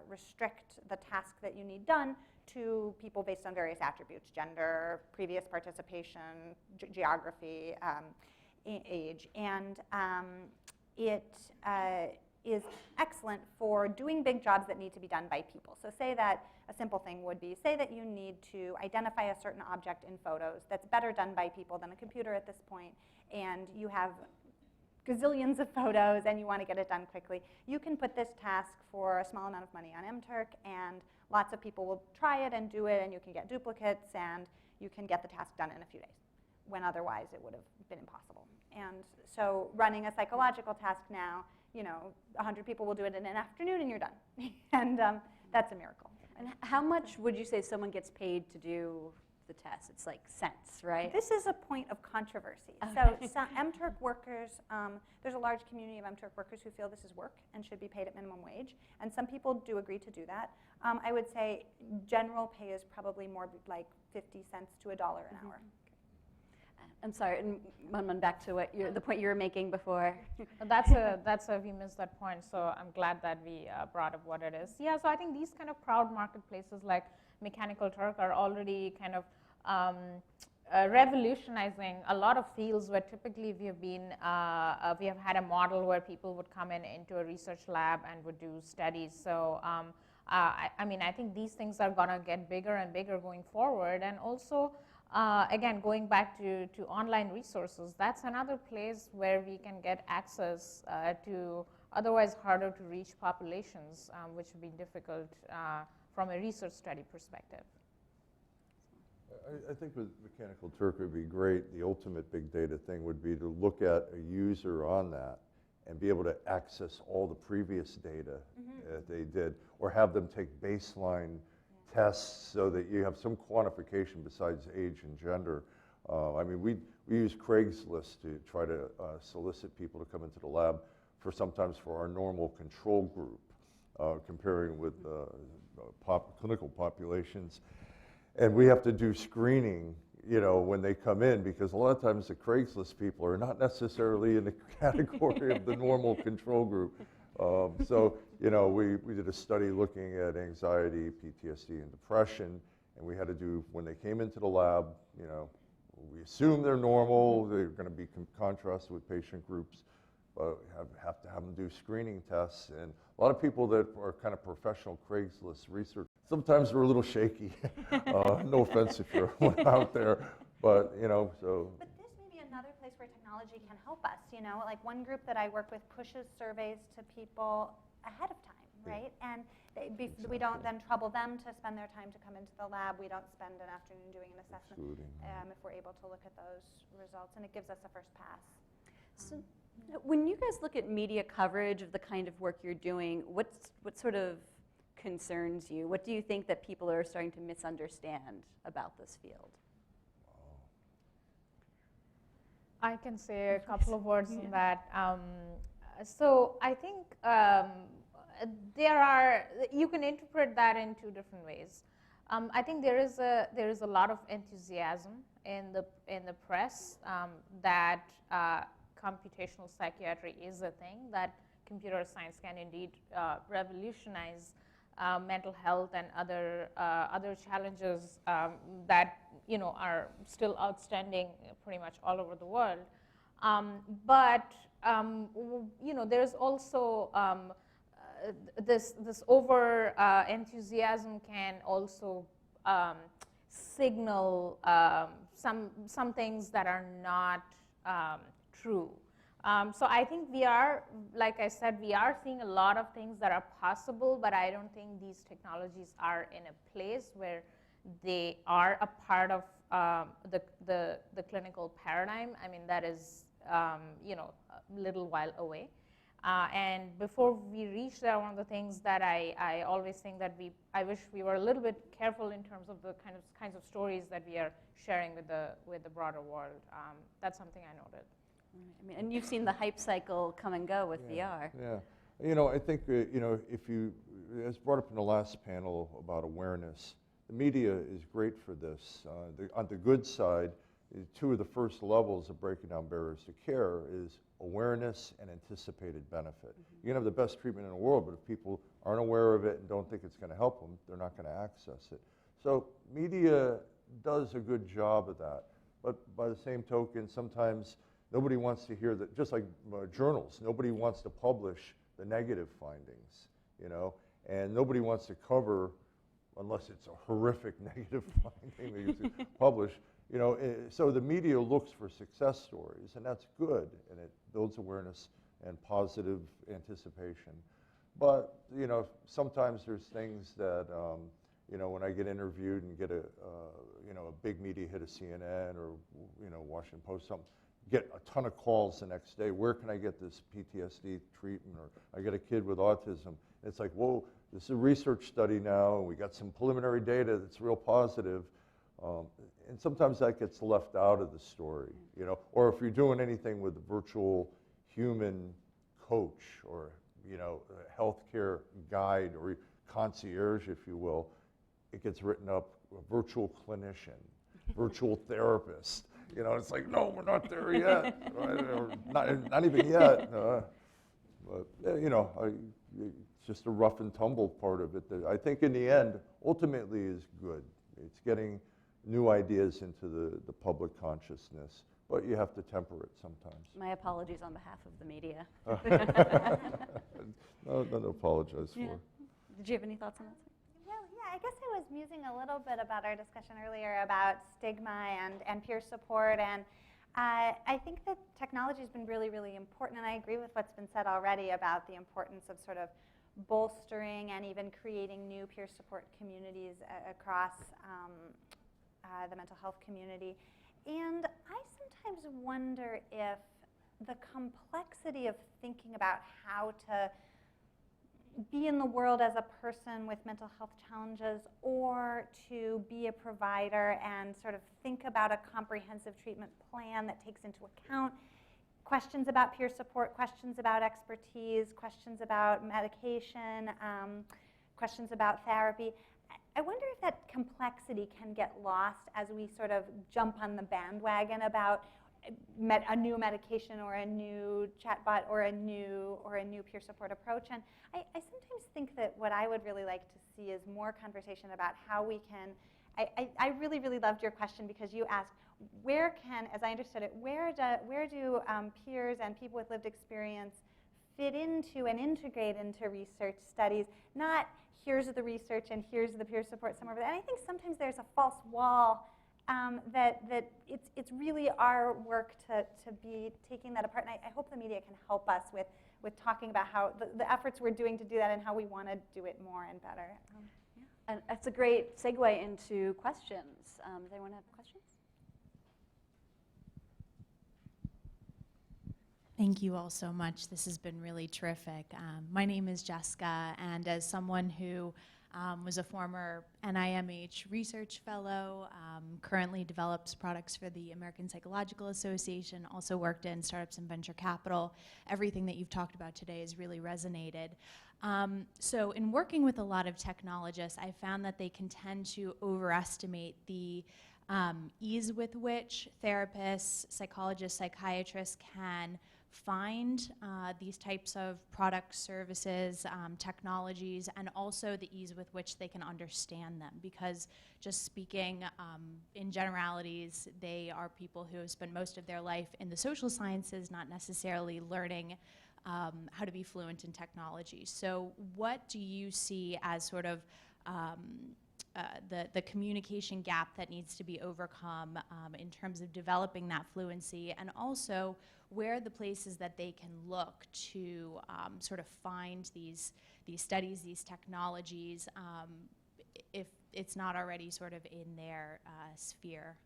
restrict the task that you need done to people based on various attributes: gender, previous participation, geography, age, and it is excellent for doing big jobs that need to be done by people. So say that a simple thing would be, say that you need to identify a certain object in photos that's better done by people than a computer at this point, and you have gazillions of photos and you want to get it done quickly. You can put this task for a small amount of money on MTurk, and lots of people will try it and do it, and you can get duplicates, and you can get the task done in a few days, when otherwise it would have been impossible. And so running a psychological task now, 100 people will do it in an afternoon and you're done. And that's a miracle. And how much would you say someone gets paid to do the test? It's like cents, right? This is a point of controversy. Okay. So some MTurk workers, there's a large community of MTurk workers who feel this is work and should be paid at minimum wage. And some people do agree to do that. I would say general pay is probably more like 50 cents to $1 an hour. I'm sorry, and Munmun, back to the point you were making before. We missed that point, so I'm glad that we brought up what it is. Yeah, so I think these kind of crowd marketplaces like Mechanical Turk are already kind of revolutionizing a lot of fields where typically we have had a model where people would come into a research lab and would do studies. So I think these things are gonna get bigger and bigger going forward, and also again, going back to online resources, that's another place where we can get access to otherwise harder to reach populations, which would be difficult from a research study perspective. I think with Mechanical Turk would be great. The ultimate big data thing would be to look at a user on that and be able to access all the previous data that they did, or have them take baseline tests so that you have some quantification besides age and gender. We use Craigslist to try to solicit people to come into the lab sometimes for our normal control group, comparing with clinical populations. And we have to do screening, when they come in, because a lot of times the Craigslist people are not necessarily in the category of the normal control group. We did a study looking at anxiety, PTSD, and depression, and we had to do, when they came into the lab, we assume they're normal, they're going to be contrasted with patient groups, but we have to have them do screening tests. And a lot of people that are kind of professional Craigslist research, sometimes they're a little shaky. No offense if you're one out there, but so. But this may be another place where technology can help us. Like one group that I work with pushes surveys to people ahead of time, right? And we don't then trouble them to spend their time to come into the lab. We don't spend an afternoon doing an assessment if we're able to look at those results, and it gives us a first pass. So when you guys look at media coverage of the kind of work you're doing, what sort of concerns you? What do you think that people are starting to misunderstand about this field? I can say a couple of words on that. So I think you can interpret that in two different ways. I think there is a lot of enthusiasm in the press that computational psychiatry is a thing, that computer science can indeed revolutionize mental health and other challenges that are still outstanding pretty much all over the world. But there's also this over enthusiasm can also signal some things that are not true. So I think we are, like I said, we are seeing a lot of things that are possible, but I don't think these technologies are in a place where they are a part of the clinical paradigm. I mean, that is a little while away. And before we reach there, one of the things that I always think that I wish we were a little bit careful in terms of the kinds of stories that we are sharing with the broader world. That's something I noted. I mean, and you've seen the hype cycle come and go with VR. Yeah, I think if you, as brought up in the last panel about awareness, the media is great for this. On the good side, two of the first levels of breaking down barriers to care is awareness and anticipated benefit. You can have the best treatment in the world, but if people aren't aware of it and don't think it's going to help them, they're not going to access it. So media does a good job of that. But by the same token, sometimes nobody wants to hear that, just like journals, nobody wants to publish the negative findings, and nobody wants to cover, unless it's a horrific negative finding that you publish. So the media looks for success stories, and that's good, and it builds awareness and positive anticipation. But sometimes there's things that when I get interviewed and get a big media hit of CNN or Washington Post, something, get a ton of calls the next day. Where can I get this PTSD treatment? Or I get a kid with autism. It's like, whoa, this is a research study now, and we got some preliminary data that's real positive. And sometimes that gets left out of the story, Or if you're doing anything with a virtual human coach or, a healthcare guide or concierge, if you will, it gets written up, a virtual clinician, virtual therapist. It's like, no, we're not there yet. Or not even yet. But, it's just a rough and tumble part of it that I think in the end, ultimately is good. It's getting new ideas into the public consciousness, but you have to temper it sometimes. My apologies on behalf of the media. No, apologize for. Did you have any thoughts on that? Well, yeah, I guess I was musing a little bit about our discussion earlier about stigma and peer support, and I think that technology has been really, really important, and I agree with what's been said already about the importance of sort of bolstering and even creating new peer support communities across the mental health community. And I sometimes wonder if the complexity of thinking about how to be in the world as a person with mental health challenges or to be a provider and sort of think about a comprehensive treatment plan that takes into account questions about peer support, questions about expertise, questions about medication, questions about therapy. I wonder if that complexity can get lost as we sort of jump on the bandwagon about a new medication or a new chatbot or a new peer support approach. And I sometimes think that what I would really like to see is more conversation about how we can. I really, really loved your question because you asked, where can, as I understood it, where do peers and people with lived experience fit into and integrate into research studies? Not here's the research and here's the peer support somewhere. And I think sometimes there's a false wall that it's really our work to be taking that apart. And I hope the media can help us with talking about how the efforts we're doing to do that and how we want to do it more and better. And that's a great segue into questions. Does anyone have questions? Thank you all so much. This has been really terrific. My name is Jessica, and as someone who was a former NIMH research fellow, currently develops products for the American Psychological Association, also worked in startups and venture capital, everything that you've talked about today has really resonated. So in working with a lot of technologists, I found that they can tend to overestimate the ease with which therapists, psychologists, psychiatrists can find these types of products, services, technologies, and also the ease with which they can understand them. Because just speaking in generalities, they are people who have spent most of their life in the social sciences, not necessarily learning how to be fluent in technology. So what do you see as sort of the communication gap that needs to be overcome in terms of developing that fluency, and also where are the places that they can look to sort of find these studies, these technologies, if it's not already sort of in their sphere?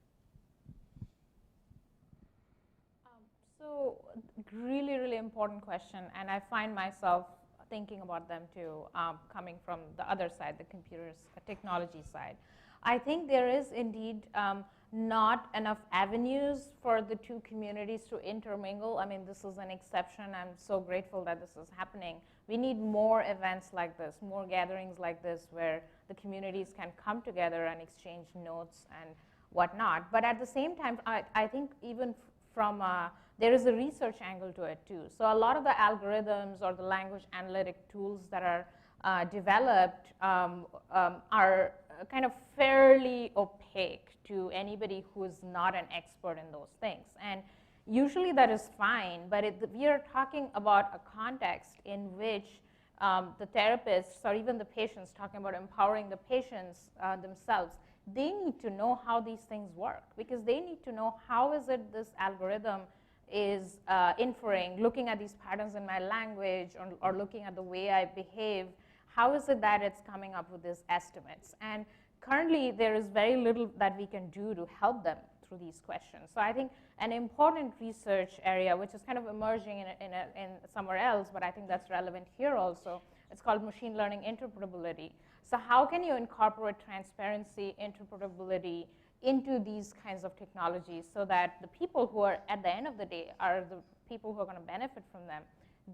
So really, really important question, and I find myself thinking about them too, coming from the other side, the technology side. I think there is indeed not enough avenues for the two communities to intermingle. I mean, this is an exception. I'm so grateful that this is happening. We need more events like this, more gatherings like this, where the communities can come together and exchange notes and whatnot. But at the same time, I think even from there is a research angle to it too. So a lot of the algorithms or the language analytic tools that are developed are kind of fairly opaque to anybody who is not an expert in those things. And usually that is fine, but we are talking about a context in which the therapists or even the patients, talking about empowering the patients themselves, they need to know how these things work, because they need to know how is it this algorithm is inferring, looking at these patterns in my language or looking at the way I behave, how is it that it's coming up with these estimates? And currently there is very little that we can do to help them through these questions. So I think an important research area, which is kind of emerging in somewhere else, but I think that's relevant here also, it's called machine learning interpretability. So how can you incorporate transparency, interpretability into these kinds of technologies so that the people who are, at the end of the day, are the people who are going to benefit from them,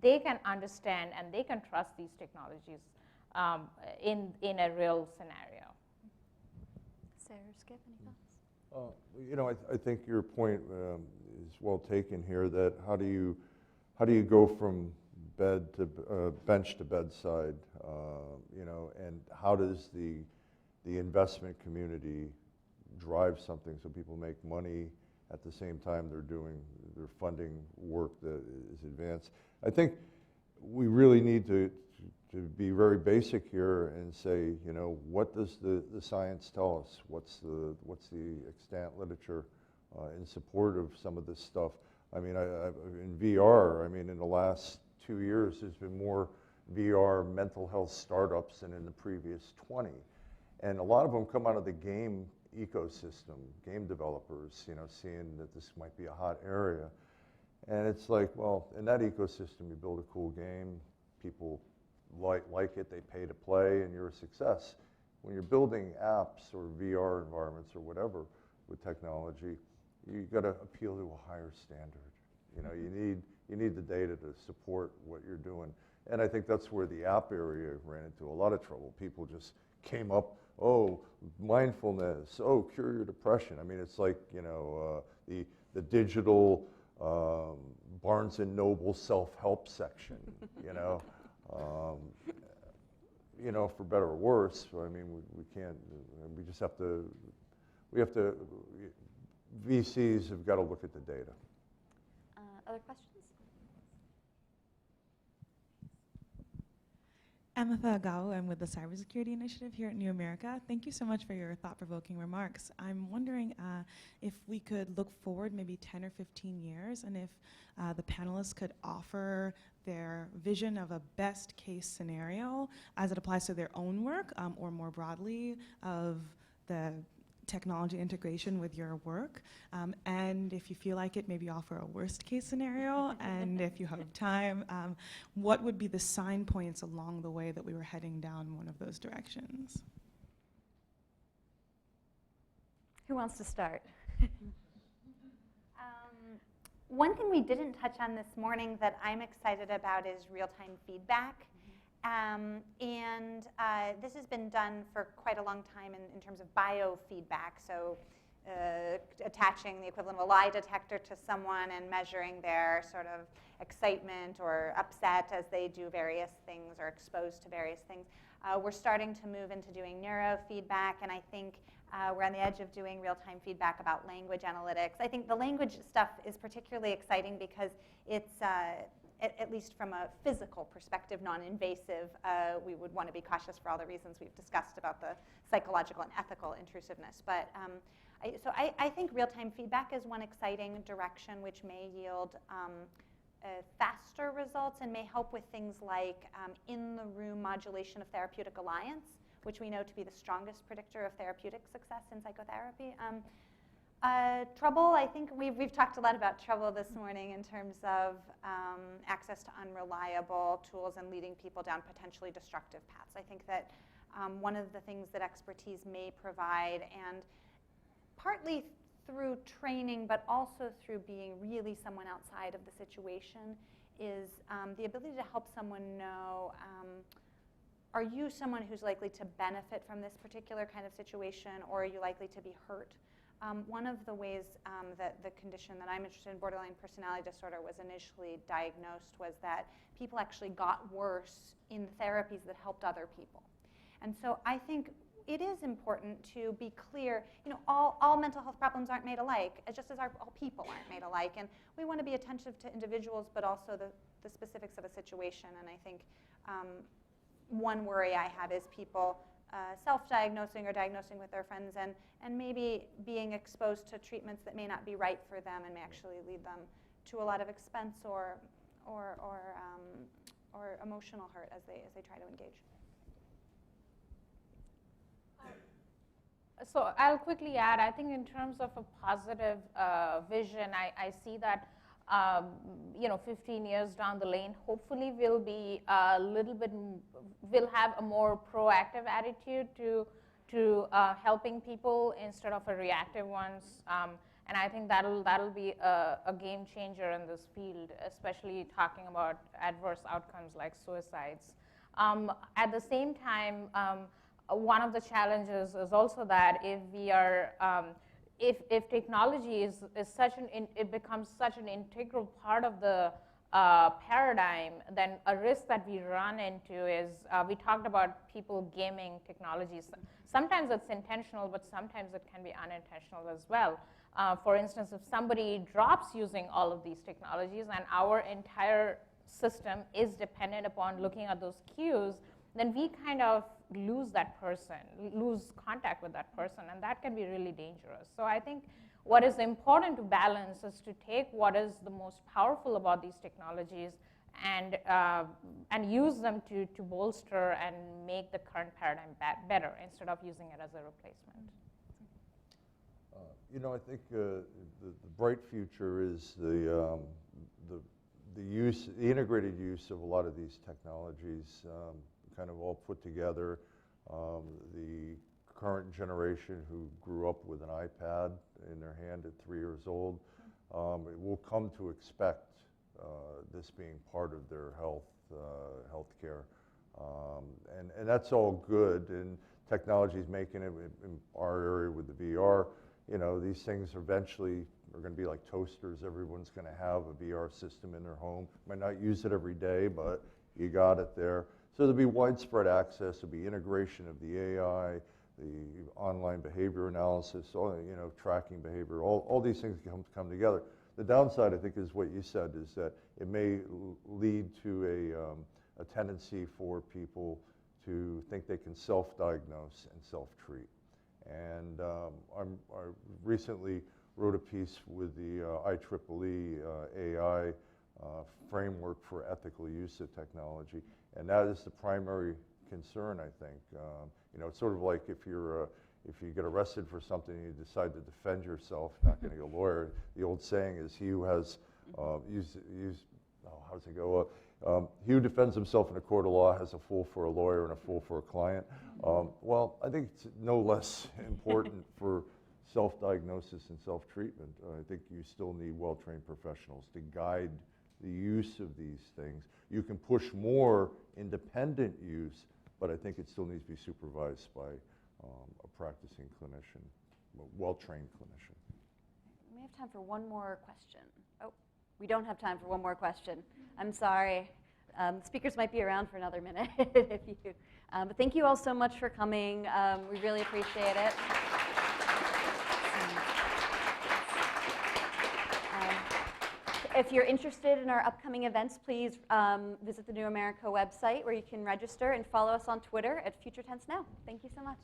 they can understand and they can trust these technologies in a real scenario. Sarah, Skip, any thoughts? You know, I think your point is well taken here. That how do you go from bench to bedside? You know, and how does the investment community drive something so people make money at the same time they're funding work that is advanced? I think we really need to be very basic here and say, you know, what does the science tell us? What's the extant literature in support of some of this stuff? I mean, in VR, I mean, in the last 2 years, there's been more VR mental health startups than in the previous 20. And a lot of them come out of the game ecosystem, game developers, you know, seeing that this might be a hot area. And it's like, well, in that ecosystem, you build a cool game, people like it, they pay to play, and you're a success. When you're building apps or VR environments or whatever with technology, you got to appeal to a higher standard. You know, you need the data to support what you're doing. And I think that's where the app area ran into a lot of trouble. People just came up, oh, mindfulness, oh, cure your depression. I mean, it's like, you know, the digital Barnes & Noble self-help section, you know. You know, for better or worse, I mean, we can't, we just have to, VCs have got to look at the data. Other questions? Amitha Gao, I'm with the Cybersecurity Initiative here at New America. Thank you so much for your thought-provoking remarks. I'm wondering if we could look forward maybe 10 or 15 years, and if the panelists could offer their vision of a best-case scenario as it applies to their own work, or more broadly of the technology integration with your work, and if you feel like it, maybe offer a worst-case scenario, and if you have time, what would be the sign points along the way that we were heading down one of those directions? Who wants to start? One thing we didn't touch on this morning that I'm excited about is real-time feedback. This has been done for quite a long time in terms of biofeedback, so attaching the equivalent of a lie detector to someone and measuring their sort of excitement or upset as they do various things or exposed to various things. We're starting to move into doing neurofeedback, and I think we're on the edge of doing real-time feedback about language analytics. I think the language stuff is particularly exciting because it's at least from a physical perspective, non-invasive. We would want to be cautious for all the reasons we've discussed about the psychological and ethical intrusiveness. But I think real-time feedback is one exciting direction which may yield faster results and may help with things like in-the-room modulation of therapeutic alliance, which we know to be the strongest predictor of therapeutic success in psychotherapy. Trouble, I think we've talked a lot about trouble this morning in terms of access to unreliable tools and leading people down potentially destructive paths. I think that one of the things that expertise may provide, and partly through training, but also through being really someone outside of the situation, is the ability to help someone know, are you someone who's likely to benefit from this particular kind of situation, or are you likely to be hurt? One of the ways that the condition that I'm interested in, borderline personality disorder, was initially diagnosed was that people actually got worse in the therapies that helped other people. And so I think it is important to be clear, all mental health problems aren't made alike, just as all people aren't made alike. And we want to be attentive to individuals, but also the specifics of a situation. And I think one worry I have is people self-diagnosing or diagnosing with their friends and maybe being exposed to treatments that may not be right for them and may actually lead them to a lot of expense or emotional hurt as they try to engage. So I'll quickly add, I think in terms of a positive vision, I see that 15 years down the lane, hopefully we'll be a little bit, we'll have a more proactive attitude to helping people instead of a reactive ones. And I think that'll be a game changer in this field, especially talking about adverse outcomes like suicides. At the same time, one of the challenges is also that if we are, if technology is such it becomes such an integral part of the paradigm, then a risk that we run into is, we talked about people gaming technologies. Sometimes it's intentional, but sometimes it can be unintentional as well. For instance, if somebody drops using all of these technologies and our entire system is dependent upon looking at those cues, then we kind of lose that person, lose contact with that person, and that can be really dangerous. So I think what is important to balance is to take what is the most powerful about these technologies and use them to bolster and make the current paradigm better instead of using it as a replacement. I think the bright future is the integrated use of a lot of these technologies, kind of all put together. The current generation who grew up with an iPad in their hand at 3 years old will come to expect this being part of their healthcare, and that's all good. And technology is making it in our area with the VR. These things eventually are going to be like toasters. Everyone's going to have a VR system in their home. Might not use it every day, but you got it there. So there'll be widespread access. There'll be integration of the AI, the online behavior analysis, tracking behavior. All these things come together. The downside, I think, is what you said, is that it may lead to a tendency for people to think they can self-diagnose and self-treat. And I recently wrote a piece with the IEEE AI framework for ethical use of technology, and that is the primary concern, I think. It's sort of like if you get arrested for something and you decide to defend yourself, not getting a lawyer. The old saying is, he who has how does it go? He who defends himself in a court of law has a fool for a lawyer and a fool for a client. Well, I think it's no less important for self-diagnosis and self-treatment. I think you still need well-trained professionals to guide the use of these things. You can push more independent use, but I think it still needs to be supervised by a practicing clinician, a well-trained clinician. We may have time for one more question. Oh, we don't have time for one more question. I'm sorry. Speakers might be around for another minute if you. But thank you all so much for coming. We really appreciate it. If you're interested in our upcoming events, please visit the New America website where you can register and follow us on Twitter at Future Tense Now. Thank you so much.